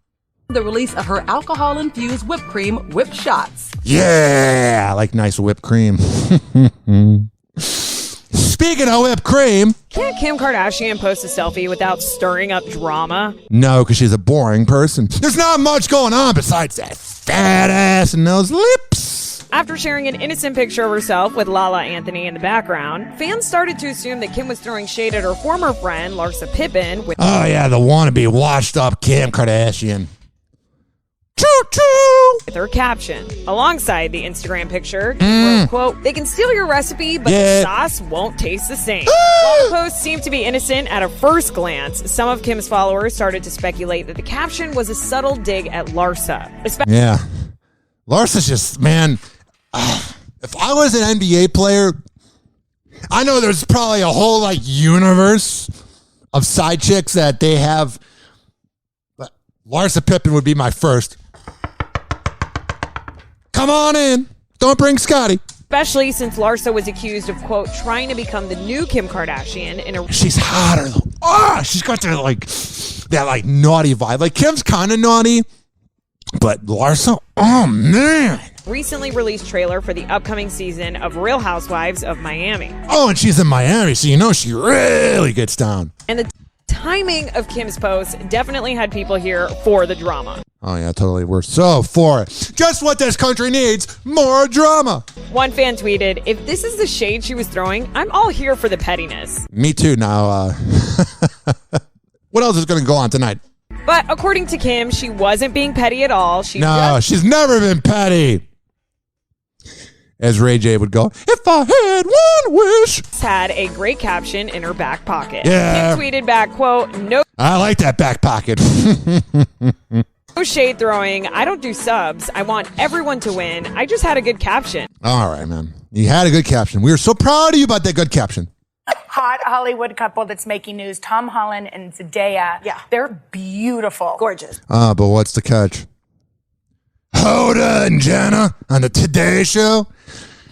the release of her alcohol-infused whipped cream, Whip Shots. Yeah, I like nice whipped cream. Speaking of whipped cream... Can't Kim Kardashian post a selfie without stirring up drama? No, because she's a boring person. There's not much going on besides that fat ass and those lips. After sharing an innocent picture of herself with Lala Anthony in the background, fans started to assume that Kim was throwing shade at her former friend, Larsa Pippen. Oh, yeah, the wannabe washed-up Kim Kardashian. Choo-choo! With her caption, alongside the Instagram picture, wrote, quote, "They can steal your recipe, but the sauce won't taste the same." While the post seemed to be innocent at a first glance, some of Kim's followers started to speculate that the caption was a subtle dig at Larsa. Yeah. Larsa's just, man... if I was an NBA player, I know there's probably a whole like universe of side chicks that they have, but Larsa Pippen would be my first. Come on in. Don't bring Scotty. Especially since Larsa was accused of, quote, trying to become the new Kim Kardashian in a... She's hotter though. Oh, she's got that like naughty vibe. Like Kim's kind of naughty, but Larsa, oh man. Recently released trailer for the upcoming season of Real Housewives of Miami. Oh, and she's in Miami, so you know she really gets down. And the timing of Kim's post definitely had people here for the drama. Oh yeah, totally. We're so for it. Just what this country needs, more drama. One fan tweeted, "If this is the shade she was throwing, I'm all here for the pettiness." Me too. Now, what else is going to go on tonight? But according to Kim, she wasn't being petty at all. She's never been petty. As Ray J would go, "If I had one wish." Had a great caption in her back pocket. Yeah. Kim tweeted back, quote, "No." I like that back pocket. No shade throwing. I don't do subs. I want everyone to win. I just had a good caption. All right, man. You had a good caption. We were so proud of you about that good caption. Hot Hollywood couple that's making news, Tom Holland and Zendaya. Yeah. They're beautiful. Gorgeous. But what's the catch? Hoda and Jenna on the Today Show.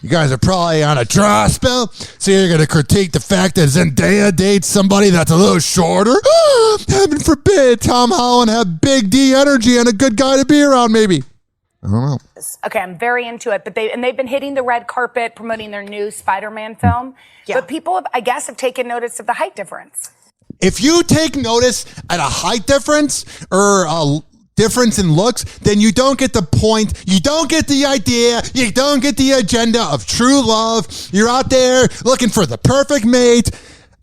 You guys are probably on a dry spell, so you're going to critique the fact that Zendaya dates somebody that's a little shorter? Heaven forbid Tom Holland have big D energy and a good guy to be around, maybe. I don't know. Okay, I'm very into it, but they've been hitting the red carpet promoting their new Spider-Man film. Yeah. But people, I guess, have taken notice of the height difference. If you take notice at a height difference or a difference in looks, then you don't get the point. You don't get the idea. You don't get the agenda of true love. You're out there looking for the perfect mate,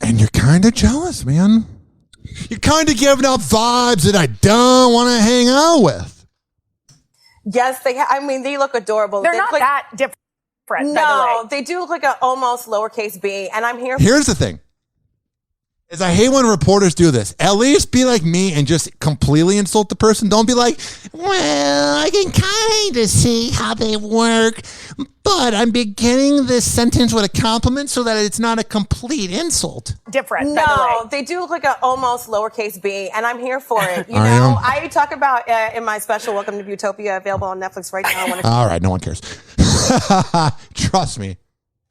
and you're kind of jealous, man. You're kind of giving up vibes that I don't want to hang out with. Yes, they look adorable. They're not that different, by the way. No, they do look like an almost lowercase b, and I'm here. Here's the thing. Is I hate when reporters do this. At least be like me and just completely insult the person. Don't be like, well, I can kind of see how they work, but I'm beginning this sentence with a compliment so that it's not a complete insult. Different, no, by the way. They do look like an almost lowercase b, and I'm here for it. You know, I talk about in my special Welcome to Utopia, available on Netflix right now. All right, no one cares. Trust me,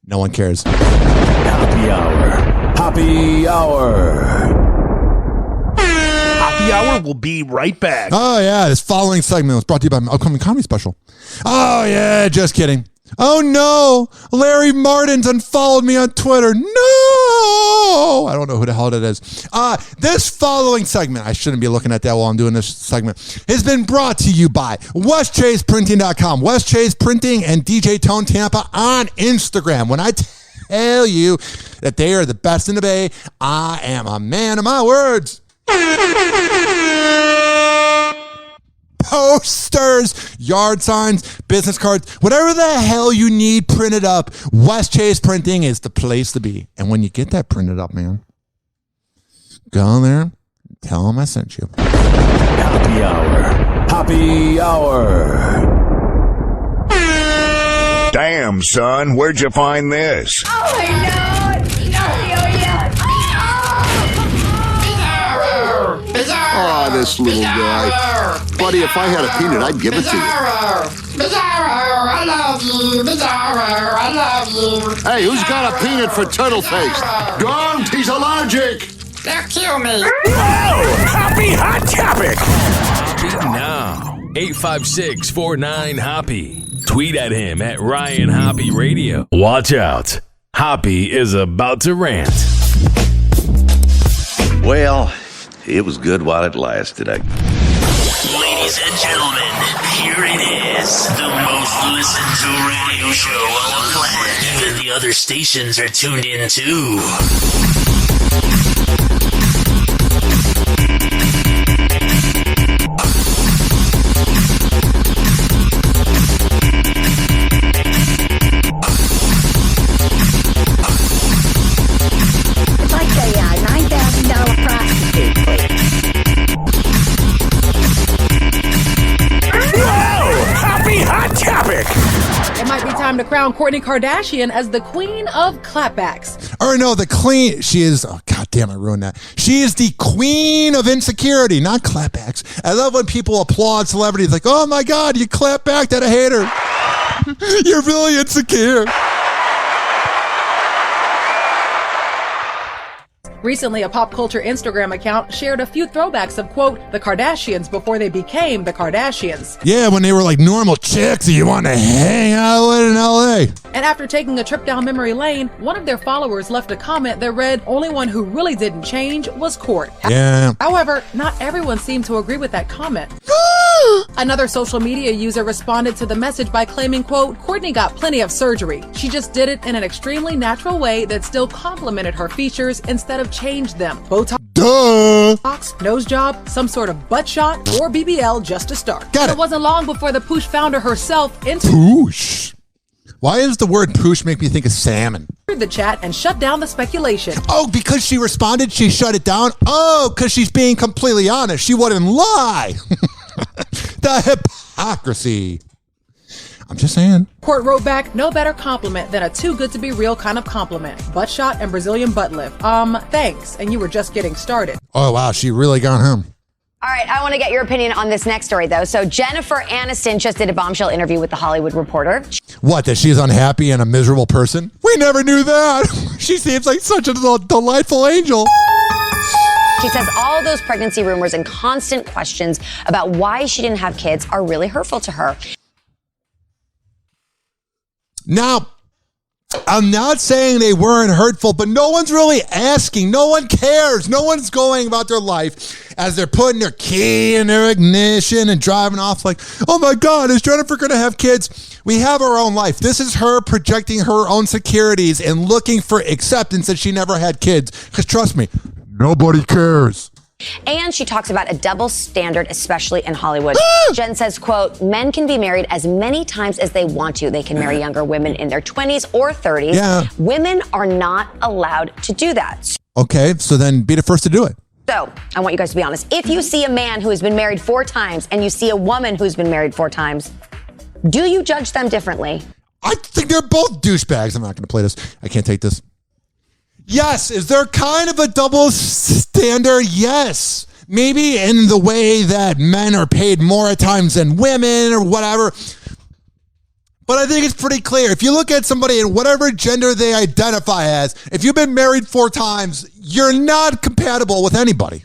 no one cares. Happy Hour. Hoppe Hour. Hoppe Hour will be right back. Oh, yeah. This following segment was brought to you by my upcoming comedy special. Oh, yeah. Just kidding. Oh, no. Larry Martin's unfollowed me on Twitter. No. I don't know who the hell that is. This following segment, I shouldn't be looking at that while I'm doing this segment, has been brought to you by WestChasePrinting.com. West Chase Printing and DJ Tone Tampa on Instagram. When I tell you that they are the best in the Bay, I am a man of my words. Posters, yard signs, business cards, whatever the hell you need printed up, West Chase Printing is the place to be. And when you get that printed up, man, go in there, Tell them I sent you. Hoppe Hour. Hoppe Hour. Damn, son, where'd you find this? Oh, no. Oh, this little guy. Buddy, if I had a peanut, I'd give it to you. Bizarro, I love you. Bizarro, I love you. Hey, who's got a peanut for turtle face? Don't, he's allergic. They'll kill me. Whoa! Hoppe Hot Topic. Hoppe now. 856-49-HOPPE. Tweet at him at Ryan Hoppe Radio. Watch out. Hoppe is about to rant. Well, it was good while it lasted. Ladies and gentlemen, here it is. The most listened to radio show on the planet. Even the other stations are tuned in too. It's like a $9,000 prostitute, please. Hoppe Hot Topic. It might be time to crown Kourtney Kardashian as the queen of clapbacks. Or no, the queen. She is. Oh, God damn, I ruined that. She is the queen of insecurity, not clapbacks. I love when people applaud celebrities like, oh my God, you clap back at a hater. You're really insecure. Recently, a pop culture Instagram account shared a few throwbacks of, quote, the Kardashians before they became the Kardashians. Yeah, when they were like normal chicks that you want to hang out with in LA. And after taking a trip down memory lane, one of their followers left a comment that read, only one who really didn't change was Kourt. Yeah. However, not everyone seemed to agree with that comment. Another social media user responded to the message by claiming, quote, Kourtney got plenty of surgery. She just did it in an extremely natural way that still complemented her features instead of changed them. Botox, nose job, some sort of butt shot, or BBL just to start. It wasn't long before the Poosh founder herself Poosh? Why does the word poosh make me think of salmon? the chat and shut down the speculation. Oh, because she responded, she shut it down? Oh, because she's being completely honest. She wouldn't lie. The hypocrisy. I'm just saying. Kourt wrote back, no better compliment than a too good to be real kind of compliment. Butt shot and Brazilian butt lift. Thanks. And you were just getting started. Oh, wow. She really got him. All right, I want to get your opinion on this next story, though. So Jennifer Aniston just did a bombshell interview with The Hollywood Reporter. What, that she's unhappy and a miserable person? We never knew that. She seems like such a delightful angel. She says all those pregnancy rumors and constant questions about why she didn't have kids are really hurtful to her. Now, I'm not saying they weren't hurtful, but no one's really asking. No one cares. No one's going about their life as they're putting their key in their ignition and driving off like, oh my God, is Jennifer going to have kids? We have our own life. This is her projecting her own securities and looking for acceptance that she never had kids. Because trust me, nobody cares. And she talks about a double standard, especially in Hollywood. Jen says, quote, men can be married as many times as they want to. They can marry younger women in their 20s or 30s. Yeah. Women are not allowed to do that. Okay, so then be the first to do it. So I want you guys to be honest. If you see a man who has been married 4 times and you see a woman who's been married 4 times, do you judge them differently? I think they're both douchebags. I'm not going to play this. I can't take this. Yes. Is there kind of a double standard? Yes. Maybe in the way that men are paid more at times than women or whatever. But I think it's pretty clear. If you look at somebody in whatever gender they identify as, if you've been married 4 times, you're not compatible with anybody.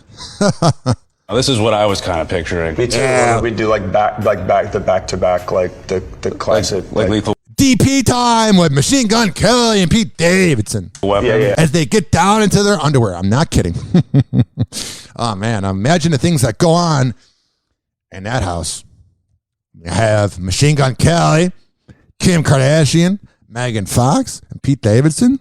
This is what I was kind of picturing. Me too. Yeah. We do like back to back, like the classic, like lethal. DP time with Machine Gun Kelly and Pete Davidson. Yeah. As they get down into their underwear. I'm not kidding. Oh, man. Imagine the things that go on in that house. You have Machine Gun Kelly, Kim Kardashian, Megan Fox, and Pete Davidson.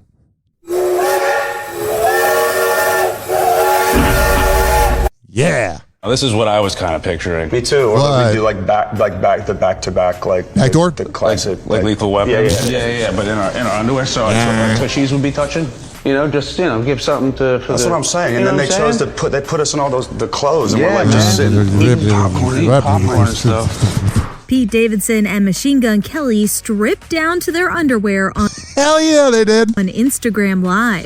Yeah. This is what I was kind of picturing. Me too. Or we do like back to back, like backdoor, the classic, like lethal weapon. Yeah. But in our underwear, so tushies would be touching. Just give something to. That's what I'm saying. And then they chose to put us in all the clothes, and we're like just sitting eating popcorn and stuff. Pete Davidson and Machine Gun Kelly stripped down to their underwear on Hell yeah, they did. On Instagram Live.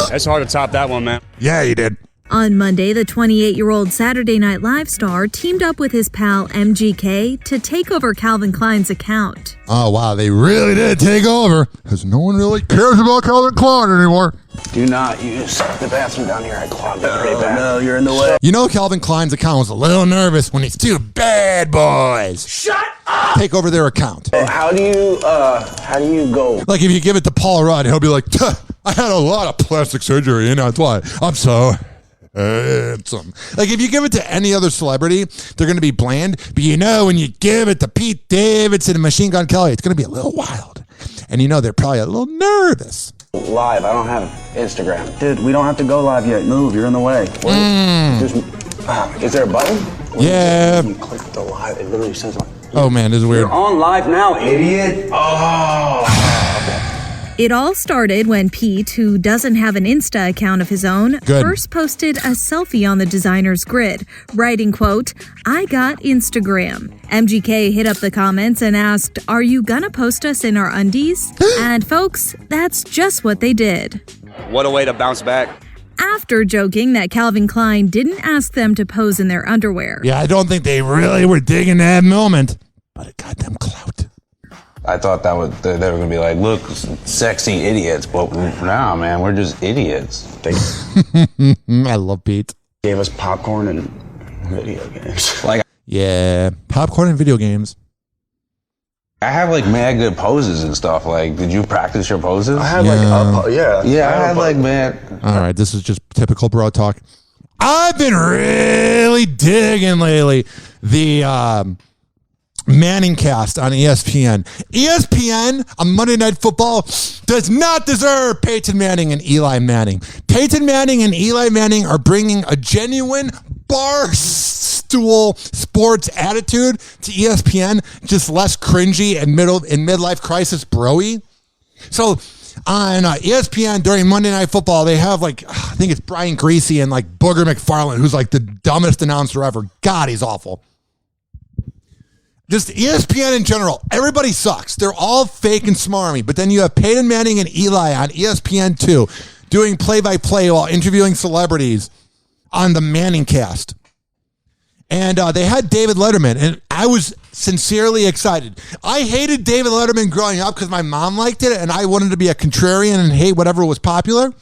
That's hard to top that one, man. Yeah, you did. On Monday, the 28-year-old Saturday Night Live star teamed up with his pal MGK to take over Calvin Klein's account. Oh, wow, they really did take over, because no one really cares about Calvin Klein anymore. Do not use the bathroom down here. I clogged it pretty bad. No, you're in the way. Calvin Klein's account was a little nervous when these two bad boys take over their account. How do you go? Like, if you give it to Paul Rudd, he'll be like, I had a lot of plastic surgery, that's why I'm so handsome. Like, if you give it to any other celebrity, they're going to be bland. But when you give it to Pete Davidson and Machine Gun Kelly, it's going to be a little wild. And they're probably a little nervous. Live. I don't have Instagram. Dude, we don't have to go live yet. Move. You're in the way. Is there a button? Yeah. You click the live. It literally says like. Oh, man, this is weird. You're on live now, idiot. It all started when Pete, who doesn't have an Insta account of his own, first posted a selfie on the designer's grid, writing, quote, "I got Instagram." MGK hit up the comments and asked, "Are you gonna post us in our undies?" And folks, that's just what they did. What a way to bounce back. After joking that Calvin Klein didn't ask them to pose in their underwear. Yeah, I don't think they really were digging that moment, but it got them clout. I thought they were going to be like, look, sexy idiots. But nah, man, we're just idiots. They I love Pete. Gave us popcorn and video games. Yeah, popcorn and video games. I have mad good poses and stuff. Did you practice your poses? I had man. All right, this is just typical bro talk. I've been really digging lately the Manning cast on ESPN. ESPN on Monday Night Football does not deserve Peyton Manning and Eli Manning. Peyton Manning and Eli Manning are bringing a genuine barstool sports attitude to ESPN, just less cringy and midlife crisis bro-y. So on ESPN during Monday Night Football, they have I think it's Brian Greasy and Booger McFarland, who's the dumbest announcer ever. God, he's awful. Just ESPN in general, everybody sucks. They're all fake and smarmy. But then you have Peyton Manning and Eli on ESPN 2 doing play-by-play while interviewing celebrities on the Manning cast. And they had David Letterman, and I was sincerely excited. I hated David Letterman growing up because my mom liked it, and I wanted to be a contrarian and hate whatever was popular.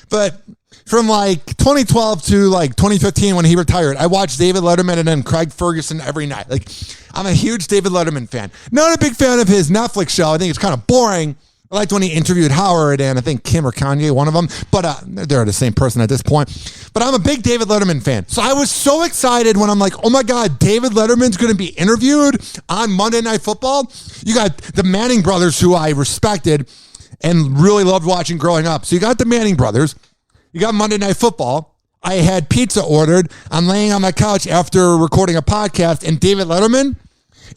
But from 2012 to 2015 when he retired, I watched David Letterman and then Craig Ferguson every night. I'm a huge David Letterman fan. Not a big fan of his Netflix show. I think it's kind of boring. I liked when he interviewed Howard and I think Kim or Kanye, one of them. But they're the same person at this point. But I'm a big David Letterman fan. So I was so excited when I'm like, oh my God, David Letterman's going to be interviewed on Monday Night Football. You got the Manning brothers, who I respected and really loved watching growing up. So you got the Manning brothers. You got Monday Night Football. I had pizza ordered. I'm laying on my couch after recording a podcast, and David Letterman.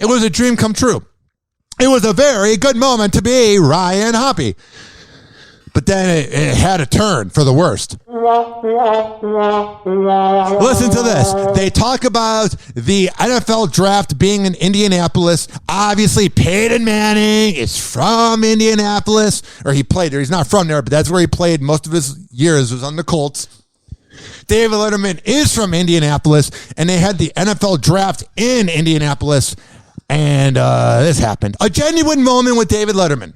It was a dream come true. It was a very good moment to be Ryan Hoppe. But then it had a turn for the worst. Listen to this. They talk about the NFL draft being in Indianapolis. Obviously, Peyton Manning is from Indianapolis. Or he played there. He's not from there, but that's where he played most of his years, was on the Colts. David Letterman is from Indianapolis, and they had the NFL draft in Indianapolis. And this happened. A genuine moment with David Letterman.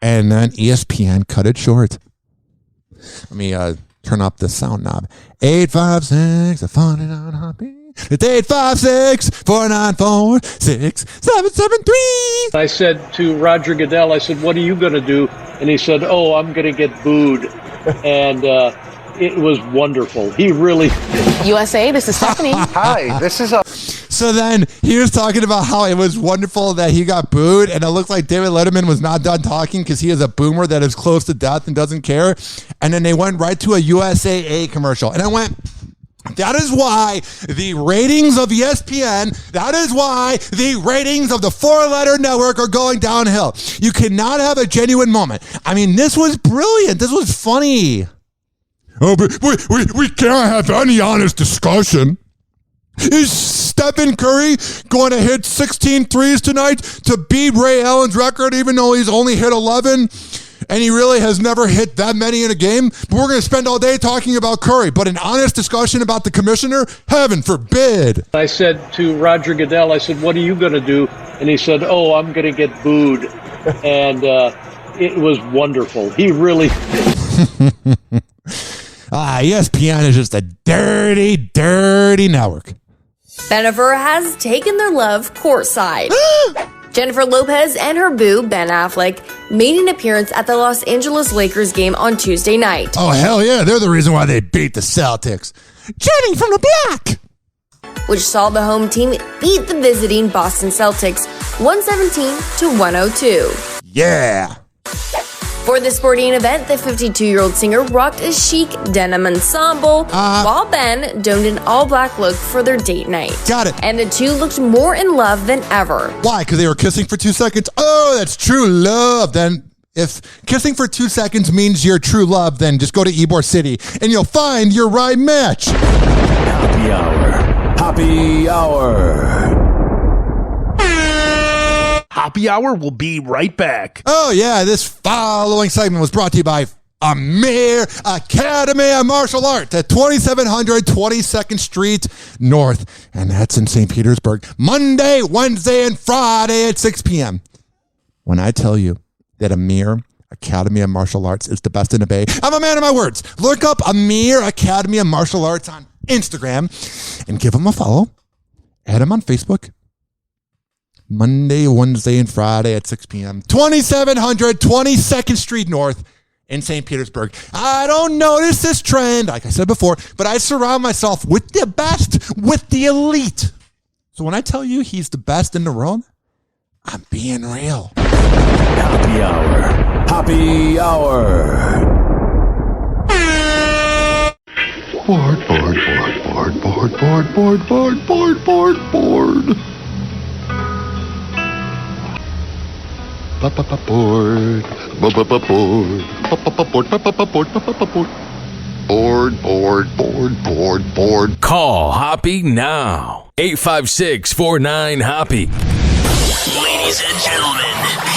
And then ESPN cut it short. Let me turn up the sound knob. 856-49 Hoppe. It's 856-494-6773. I said to Roger Goodell, I said, what are you going to do? And he said, oh, I'm going to get booed. And it was wonderful. He really... USA, this is Stephanie. Hi, this is... So then he was talking about how it was wonderful that he got booed, and it looked like David Letterman was not done talking because he is a boomer that is close to death and doesn't care. And then they went right to a USAA commercial. And I went, That is why the ratings of ESPN, that is why the ratings of the 4-letter network are going downhill. You cannot have a genuine moment. I mean, this was brilliant. This was funny. Oh, but we can't have any honest discussion. Is Stephen Curry going to hit 16 threes tonight to beat Ray Allen's record, even though he's only hit 11? And he really has never hit that many in a game? But we're going to spend all day talking about Curry. But an honest discussion about the commissioner? Heaven forbid. I said to Roger Goodell, I said, what are you going to do? And he said, oh, I'm going to get booed. And it was wonderful. He really... ESPN is just a dirty, dirty network. Bennifer has taken their love courtside. Jennifer Lopez and her boo, Ben Affleck, made an appearance at the Los Angeles Lakers game on Tuesday night. Oh, hell yeah. They're the reason why they beat the Celtics. Jenny from the block! Which saw the home team beat the visiting Boston Celtics 117-102. Yeah. For the sporting event, the 52-year-old singer rocked a chic denim ensemble, while Ben donned an all-black look for their date night. Got it. And the two looked more in love than ever. Why? Because they were kissing for 2 seconds? Oh, that's true love. Then if kissing for 2 seconds means you're true love, then just go to Ybor City and you'll find your right match. Happy Hour. Happy Hour. Happy Hour will be right back. Oh, yeah. This following segment was brought to you by Amir Academy of Martial Arts at 2700 22nd Street North. And that's in St. Petersburg. Monday, Wednesday, and Friday at 6 p.m. When I tell you that Amir Academy of Martial Arts is the best in the Bay, I'm a man of my words. Look up Amir Academy of Martial Arts on Instagram and give him a follow. Add him on Facebook. Monday, Wednesday, and Friday at 6 p.m. 2700 22nd Street North in St. Petersburg. I don't notice this trend, like I said before, but I surround myself with the best, with the elite. So when I tell you he's the best in the world, I'm being real. Happy Hour. Happy Hour. Bored. Bored. Call Hoppe now. 856-49-HOPPE. Ladies and gentlemen,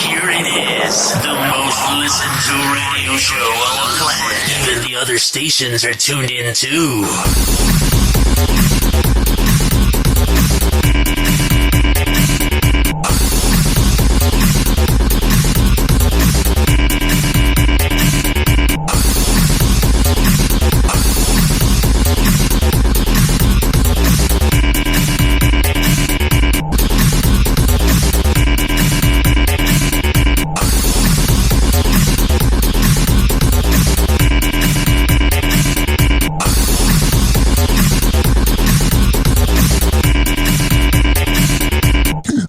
here it is. The most listened to radio show on the planet. Even the other stations are tuned in too.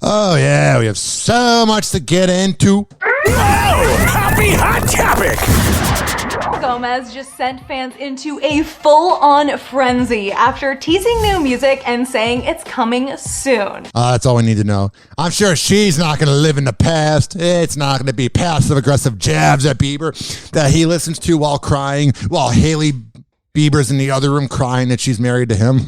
Oh, yeah, we have so much to get into. Happy Hot Topic! Gomez just sent fans into a full-on frenzy after teasing new music and saying it's coming soon. That's all we need to know. I'm sure she's not going to live in the past. It's not going to be passive-aggressive jabs at Bieber that he listens to while crying, while Haley Bieber's in the other room crying that she's married to him.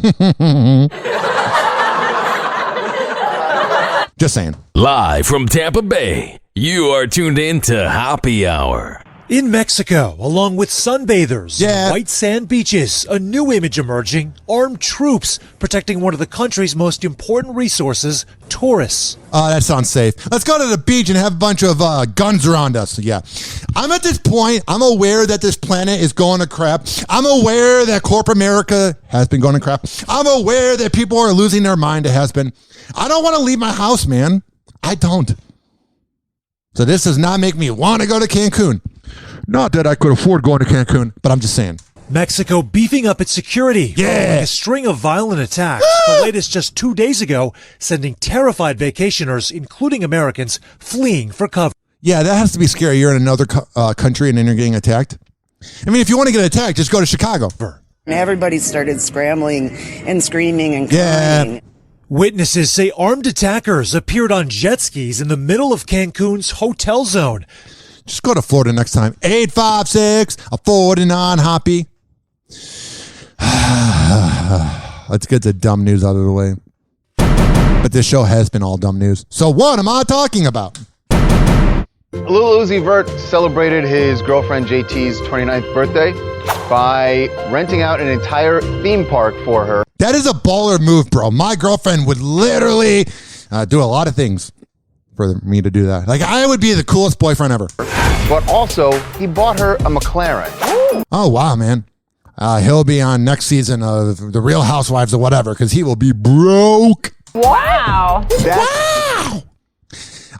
Just saying. Live from Tampa Bay, you are tuned in to Hoppe Hour. In Mexico, along with sunbathers and white sand beaches, a new image emerging, armed troops protecting one of the country's most important resources, tourists. That sounds safe. Let's go to the beach and have a bunch of guns around us. Yeah. I'm at this point, I'm aware that this planet is going to crap. I'm aware that corporate America has been going to crap. I'm aware that people are losing their mind. It has been. I don't want to leave my house, man. I don't. So this does not make me want to go to Cancun. Not that I could afford going to Cancun, but I'm just saying. Mexico beefing up its security. Yeah. A string of violent attacks. The latest just 2 days ago, sending terrified vacationers, including Americans, fleeing for cover. Yeah, that has to be scary. You're in another country and then you're getting attacked. I mean, if you want to get attacked, just go to Chicago. Everybody started scrambling and screaming and crying. Witnesses say armed attackers appeared on jet skis in the middle of Cancun's hotel zone. Just go to Florida next time. 856-49 Hoppy. Let's get the dumb news out of the way. But this show has been all dumb news. So what am I talking about? Lil Uzi Vert celebrated his girlfriend JT's 29th birthday by renting out an entire theme park for her. That is a baller move, bro. My girlfriend would literally do a lot of things for me to do that. Like, I would be the coolest boyfriend ever. But also, he bought her a McLaren. Oh, wow, man. He'll be on next season of The Real Housewives or whatever, because he will be broke. Wow. Wow.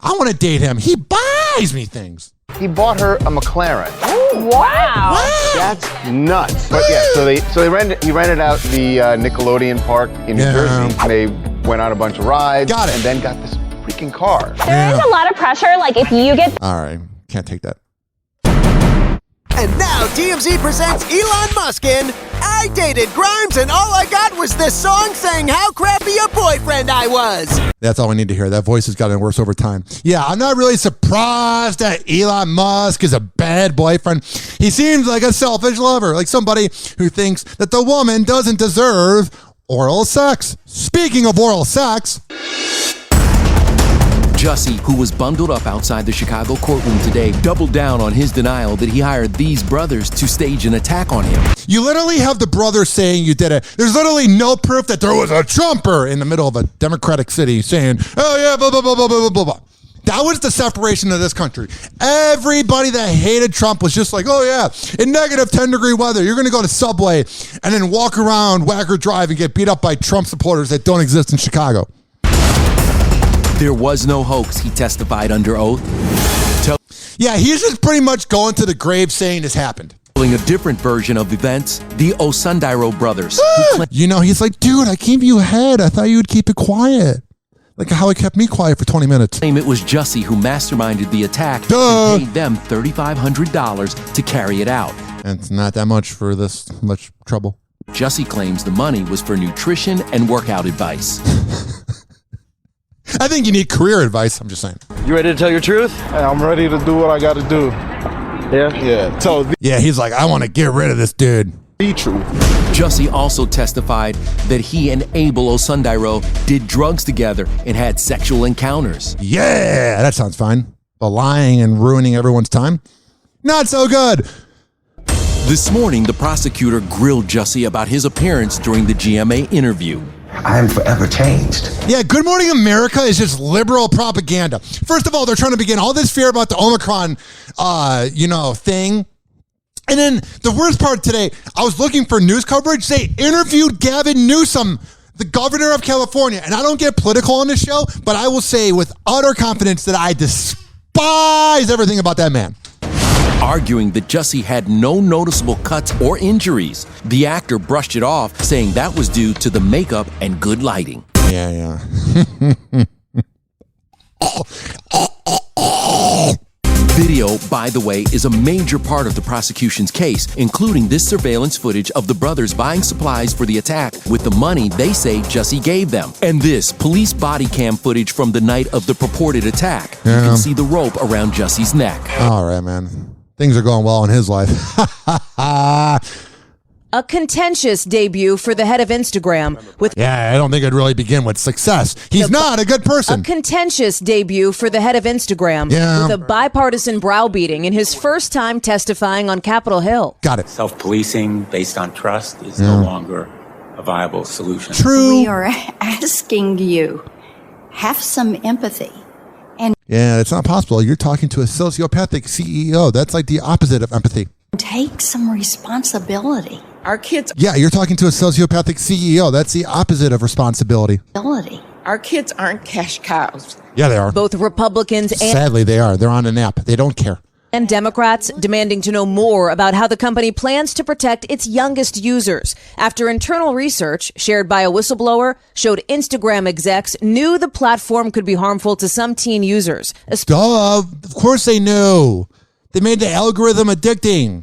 I want to date him. He buys me things. He bought her a McLaren. Wow. That's nuts. But yeah, so he rented out the Nickelodeon park in New Jersey. They went on a bunch of rides. Got it. And then got this freaking car. There is a lot of pressure. Like, if you get... All right. Can't take that. And now TMZ presents Elon Musk in I Dated Grimes and all I got was this song saying how crappy a boyfriend I was. That's all we need to hear. That voice has gotten worse over time. Yeah, I'm not really surprised that Elon Musk is a bad boyfriend. He seems like a selfish lover, like somebody who thinks that the woman doesn't deserve oral sex. Speaking of oral sex... Jussie, who was bundled up outside the Chicago courtroom today, doubled down on his denial that he hired these brothers to stage an attack on him. You literally have the brothers saying you did it. There's literally no proof that there was a Trumper in the middle of a Democratic city saying, oh yeah, blah, blah, blah, blah, blah, blah, blah. That was the separation of this country. Everybody that hated Trump was just like, oh yeah, in negative 10-degree weather, you're going to go to Subway and then walk around Wacker Drive and get beat up by Trump supporters that don't exist in Chicago. There was no hoax, he testified under oath. Yeah, he's just pretty much going to the grave saying this happened. A different version of events, the Osundairo brothers. You know, he's like, dude, I gave you a head. I thought you would keep it quiet. Like how he kept me quiet for 20 minutes. It was Jussie who masterminded the attack and paid them $3,500 to carry it out. And it's not that much for this much trouble. Jussie claims the money was for nutrition and workout advice. I think you need career advice, I'm just saying. You ready to tell your truth? Hey, I'm ready to do what I got to do. Yeah? Yeah. So yeah, he's like, I want to get rid of this dude. Be true. Jussie also testified that he and Abel Osundairo did drugs together and had sexual encounters. Yeah, that sounds fine. But lying and ruining everyone's time? Not so good. This morning, the prosecutor grilled Jussie about his appearance during the GMA interview. I am forever changed. Yeah, Good Morning America is just liberal propaganda. First of all, they're trying to begin all this fear about the Omicron, thing. And then the worst part today, I was looking for news coverage. They interviewed Gavin Newsom, the governor of California. And I don't get political on this show, but I will say with utter confidence that I despise everything about that man. Arguing that Jussie had no noticeable cuts or injuries. The actor brushed it off, saying that was due to the makeup and good lighting. Yeah. Video, by the way, is a major part of the prosecution's case, including this surveillance footage of the brothers buying supplies for the attack with the money they say Jussie gave them. And this police body cam footage from the night of the purported attack. You can see the rope around Jussie's neck. All right, man. Things are going well in his life. A contentious debut for the head of Instagram. Yeah, I don't think it'd really begin with success. He's not a good person. A contentious debut for the head of Instagram. Yeah. With a bipartisan browbeating in his first time testifying on Capitol Hill. Got it. Self-policing based on trust is no longer a viable solution. True. We are asking you, have some empathy. Yeah, it's not possible. You're talking to a sociopathic CEO. That's like the opposite of empathy. Take some responsibility. Our kids. Yeah, you're talking to a sociopathic CEO. That's the opposite of responsibility. Our kids aren't cash cows. Yeah, they are. Both Republicans and sadly they are. They're on a nap. They don't care. And Democrats demanding to know more about how the company plans to protect its youngest users after internal research shared by a whistleblower showed Instagram execs knew the platform could be harmful to some teen users. Duh, of course they knew. They made the algorithm addicting.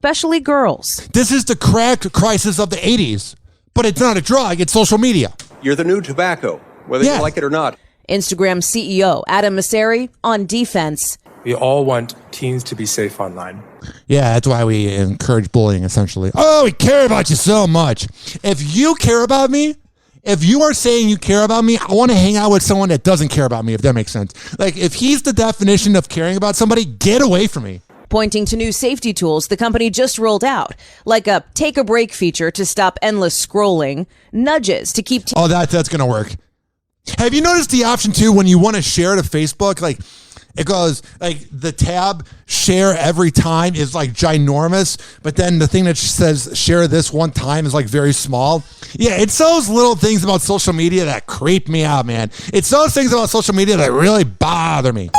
especially girls. This is the crack crisis of the 80s, but it's not a drug, it's social media. You're the new tobacco, whether you like it or not. Instagram CEO Adam Mosseri on defense. We all want teens to be safe online. Yeah, that's why we encourage bullying, essentially. Oh, we care about you so much. If you care about me, if you are saying you care about me, I want to hang out with someone that doesn't care about me, if that makes sense. Like, if he's the definition of caring about somebody, get away from me. Pointing to new safety tools the company just rolled out, like a take a break feature to stop endless scrolling, nudges to keep... that's going to work. Have you noticed the option, too, when you want to share to Facebook, like... It goes, like, the tab share every time is, like, ginormous, but then the thing that says share this one time is, like, very small. Yeah, it's those little things about social media that creep me out, man. It's those things about social media that really bother me.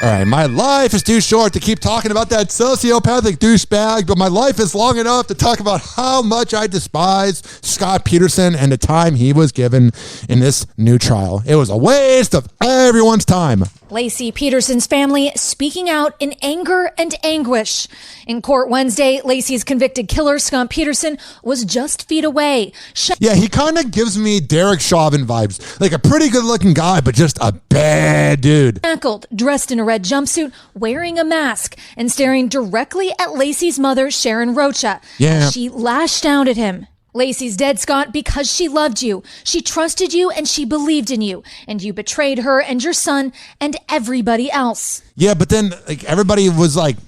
All right, my life is too short to keep talking about that sociopathic douchebag, but my life is long enough to talk about how much I despise Scott Peterson and the time he was given in this new trial. It was a waste of everyone's time. Laci Peterson's family speaking out in anger and anguish. In court Wednesday, Laci's convicted killer, Scott Peterson, was just feet away. Yeah, he kind of gives me Derek Chauvin vibes. Like a pretty good-looking guy, but just a bad dude. Shackled, dressed in a red jumpsuit, wearing a mask, and staring directly at Laci's mother, Sharon Rocha. Yeah. As she lashed out at him. Laci's dead, Scott, because she loved you. She trusted you and she believed in you. And you betrayed her and your son and everybody else. Yeah, but then like everybody was like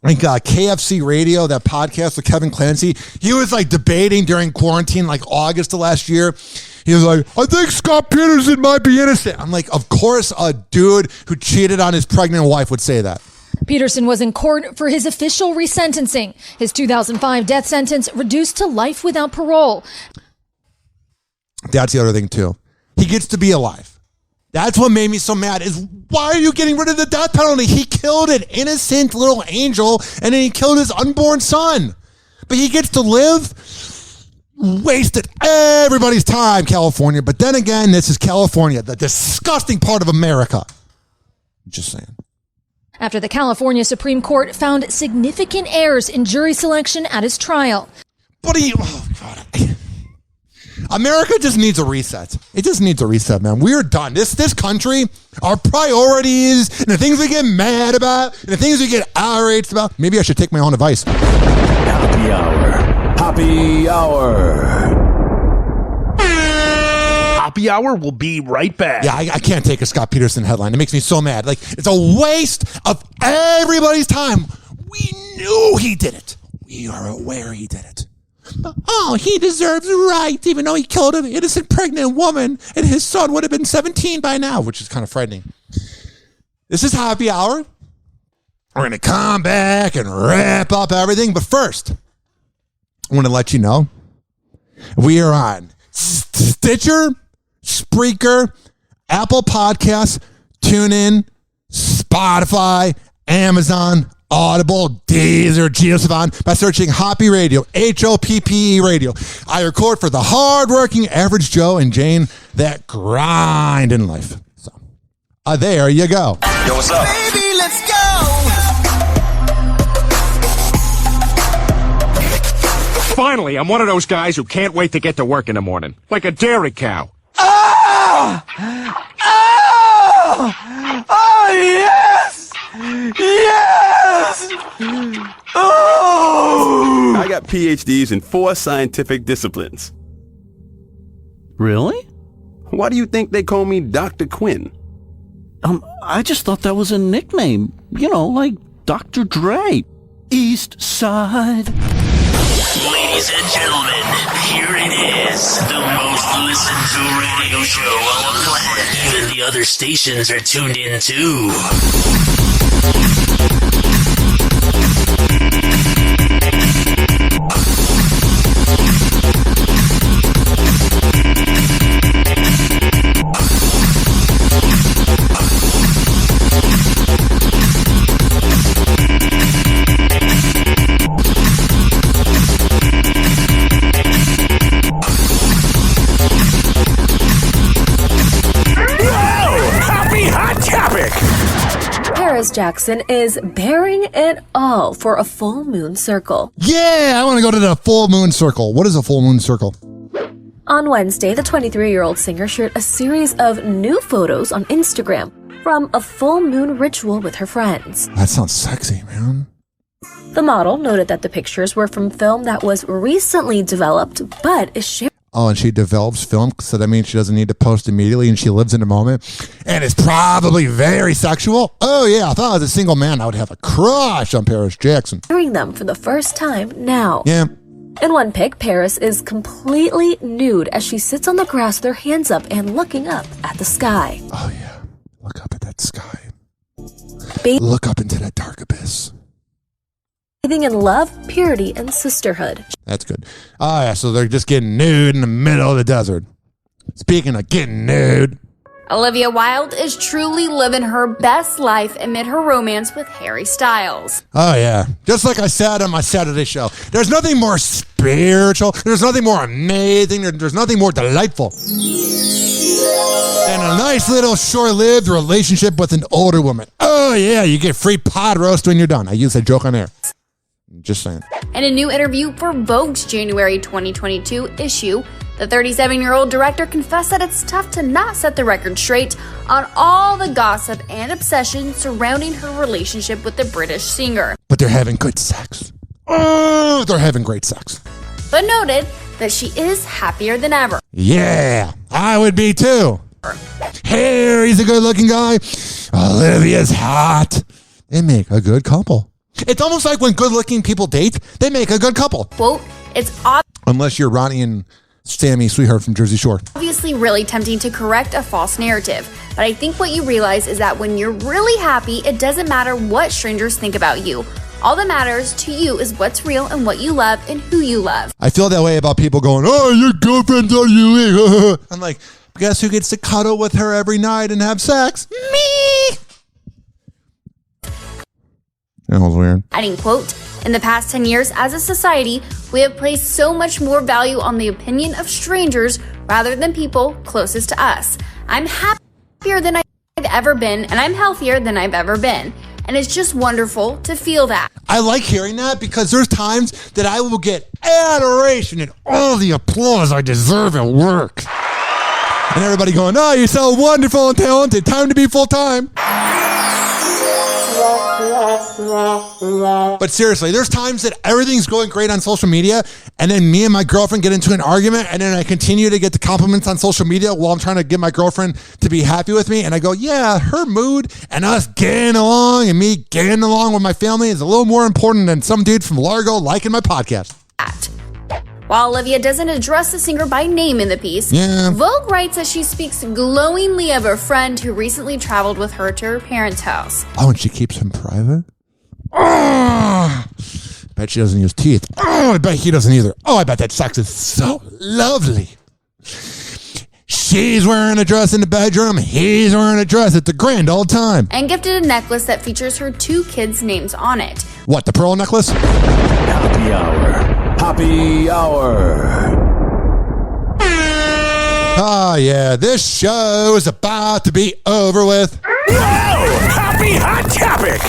KFC Radio, that podcast with Kevin Clancy, he was like debating during quarantine, like August of last year. He was like, I think Scott Peterson might be innocent. I'm like, of course a dude who cheated on his pregnant wife would say that. Peterson was in court for his official resentencing. His 2005 death sentence reduced to life without parole. That's the other thing, too. He gets to be alive. That's what made me so mad is why are you getting rid of the death penalty? He killed an innocent little angel and then he killed his unborn son. But he gets to live? Wasted everybody's time, California. But then again, this is California, the disgusting part of America. Just saying. After the California Supreme Court found significant errors in jury selection at his trial. America just needs a reset. It just needs a reset, man. We're done. This country, our priorities, and the things we get mad about, and the things we get outraged about. Maybe I should take my own advice. Happy Hour. Happy Hour. Hoppe Hour will be right back. Yeah, I can't take a Scott Peterson headline. It makes me so mad. Like, it's a waste of everybody's time. We knew he did it. We are aware he did it. Oh, he deserves rights, even though he killed an innocent pregnant woman, and his son would have been 17 by now, which is kind of frightening. This is Happy Hour. We're going to come back and wrap up everything. But first, I want to let you know we are on Stitcher, Spreaker, Apple Podcasts, TuneIn, Spotify, Amazon, Audible, Deezer, Geosavan by searching Hoppe Radio, Hoppe Radio. I record for the hardworking average Joe and Jane that grind in life. So, there you go. Yo, what's up? Baby, let's go. Finally, I'm one of those guys who can't wait to get to work in the morning, like a dairy cow. Oh! Oh! Oh, yes! Yes! Oh! I got PhDs in 4 scientific disciplines. Really? Why do you think they call me Dr. Quinn? I just thought that was a nickname. You know, like Dr. Dre. East Side. Ladies and gentlemen, here it is, the most listened to radio show on the planet. Even the other stations are tuned in too. Jackson is bearing it all for a full moon circle. Yeah, I want to go to the full moon circle. What is a full moon circle? On Wednesday, the 23-year-old singer shared a series of new photos on Instagram from a full moon ritual with her friends. That sounds sexy, man. The model noted that the pictures were from film that was recently developed, but is shared. Oh, and she develops film, so that means she doesn't need to post immediately and she lives in the moment. And it's probably very sexual. Oh, yeah, I thought I was a single man, I would have a crush on Paris Jackson. Sharing them for the first time now. Yeah. In one pic, Paris is completely nude as she sits on the grass with her hands up and looking up at the sky. Oh, yeah. Look up at that sky. Look up into that dark abyss. Bathing in love, purity, and sisterhood. That's good. Oh, yeah, so they're just getting nude in the middle of the desert. Speaking of getting nude. Olivia Wilde is truly living her best life amid her romance with Harry Styles. Oh, yeah. Just like I said on my Saturday show, there's nothing more spiritual, there's nothing more amazing, there's nothing more delightful than a nice little short-lived relationship with an older woman. Oh, yeah, you get free pot roast when you're done. I use that joke on air. Just saying. In a new interview for Vogue's January 2022 issue, the 37-year-old director confessed that it's tough to not set the record straight on all the gossip and obsession surrounding her relationship with the British singer. But they're having good sex. Oh, they're having great sex. But noted that she is happier than ever. Yeah, I would be too. Harry's a good-looking guy. Olivia's hot. They make a good couple. It's almost like when good-looking people date, they make a good couple. Quote, it's unless you're Ronnie and Sammy, sweetheart from Jersey Shore. Obviously really tempting to correct a false narrative, but I think what you realize is that when you're really happy, it doesn't matter what strangers think about you. All that matters to you is what's real and what you love and who you love. I feel that way about people going, oh, your girlfriend's on you. I'm like, guess who gets to cuddle with her every night and have sex? Me! That was weird. Adding, quote, in the past 10 years, as a society, we have placed so much more value on the opinion of strangers rather than people closest to us. I'm happier than I've ever been, and I'm healthier than I've ever been. And it's just wonderful to feel that. I like hearing that because there's times that I will get adoration and all the applause I deserve at work. And everybody going, oh, you're so wonderful and talented. Time to be full-time. But seriously, there's times that everything's going great on social media, and then me and my girlfriend get into an argument, and then I continue to get the compliments on social media while I'm trying to get my girlfriend to be happy with me, and I go, yeah, her mood and us getting along and me getting along with my family is a little more important than some dude from Largo liking my podcast. While Olivia doesn't address the singer by name in the piece, Vogue writes that she speaks glowingly of a friend who recently traveled with her to her parents' house. Oh, and she keeps him private? Oh, bet she doesn't use teeth. Oh, I bet he doesn't either. Oh, I bet that sex is so lovely. She's wearing a dress in the bedroom. He's wearing a dress. It's a grand old time. And gifted a necklace that features her 2 kids' names on it. What, the pearl necklace? Happy Hour. Happy Hour. Oh, yeah, this show is about to be over with. Whoa! Happy Hot Topic!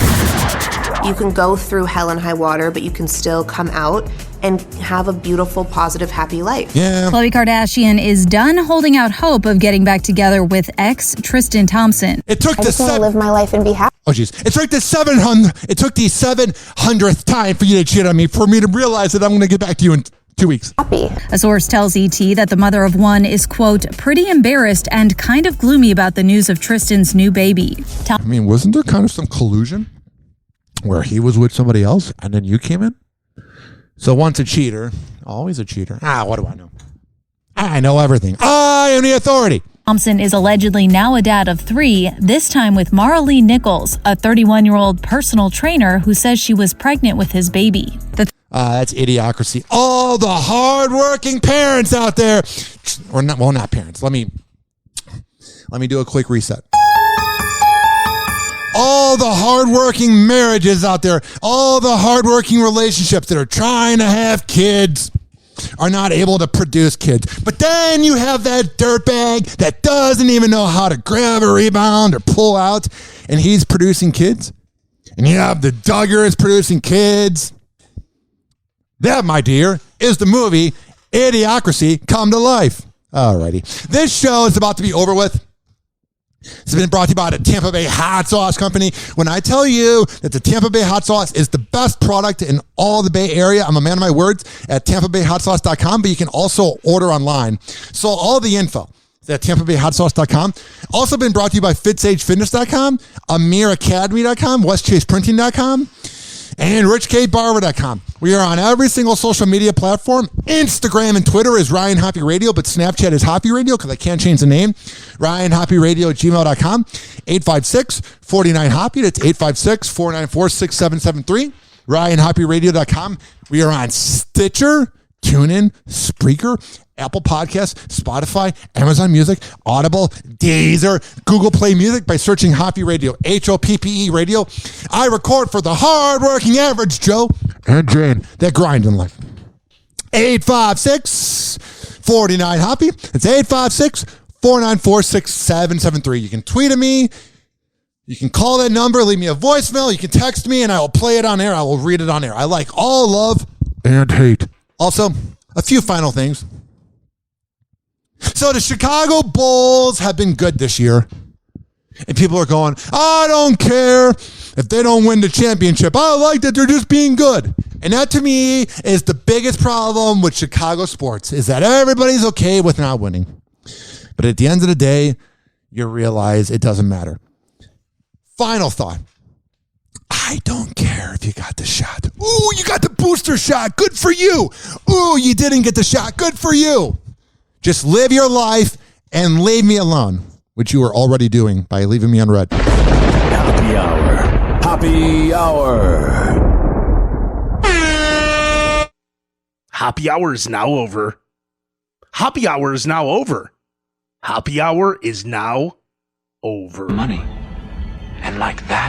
You can go through hell and high water, but you can still come out and have a beautiful, positive, happy life. Yeah. Khloe Kardashian is done holding out hope of getting back together with ex Tristan Thompson. It took I just want to live my life and be happy. Oh, jeez. It took the 700th time for you to cheat on me, for me to realize that I'm going to get back to you in 2 weeks. Happy. A source tells ET that the mother of one is, quote, pretty embarrassed and kind of gloomy about the news of Tristan's new baby. I mean, wasn't there kind of some collusion where he was with somebody else and then you came in? So once a cheater, always a cheater. What do I know? I know everything. I am the authority. Thompson is allegedly now a dad of 3, this time with Mara Lee Nichols, a 31-year-old personal trainer who says she was pregnant with his baby. That's idiocracy. All the hardworking parents out there, or not, well, not parents. Let me do a quick reset. All the hardworking marriages out there, all the hardworking relationships that are trying to have kids are not able to produce kids. But then you have that dirtbag that doesn't even know how to grab a rebound or pull out, and he's producing kids. And you have the Duggars producing Kids. That, my dear, is the movie Idiocracy come to life. Alrighty. This show is about to be over with. It's been brought to you by the Tampa Bay Hot Sauce Company. When I tell you that the Tampa Bay Hot Sauce is the best product in all the Bay Area, I'm a man of my words at TampaBayHotSauce.com, but you can also order online. So all the info is at TampaBayHotSauce.com. Also been brought to you by FitSageFitness.com, AmirAcademy.com, WestChasePrinting.com, and RichKBarber.com. We are on every single social media platform. Instagram and Twitter is Ryan Hoppe Radio, but Snapchat is Hoppe Radio because I can't change the name. RyanHoppeRadio@gmail.com. 856-49-HOPPE. That's 856-494-6773. RyanHoppeRadio.com. We are on Stitcher, TuneIn, Spreaker, Apple Podcasts, Spotify, Amazon Music, Audible, Deezer, Google Play Music by searching Hoppe Radio, HOPPE Radio. I record for the hard-working average Joe and Jane that grind in life. 856-49-HOPPE. It's 856-494-6773. You can tweet at me. You can call that number, leave me a voicemail. You can text me, and I will play it on air. I will read it on air. I like all love and hate. Also, a few final things. So the Chicago Bulls have been good this year. And people are going, I don't care if they don't win the championship. I like that they're just being good. And that to me is the biggest problem with Chicago sports, is that everybody's okay with not winning. But at the end of the day, you realize it doesn't matter. Final thought. I don't care if you got the shot. Ooh, you got the booster shot. Good for you. Ooh, you didn't get the shot. Good for you. Just live your life and leave me alone, which you are already doing by leaving me on red. Happy Hour. Happy Hour. Happy Hour is now over. Happy Hour is now over. Happy Hour is now over. Money. And like that.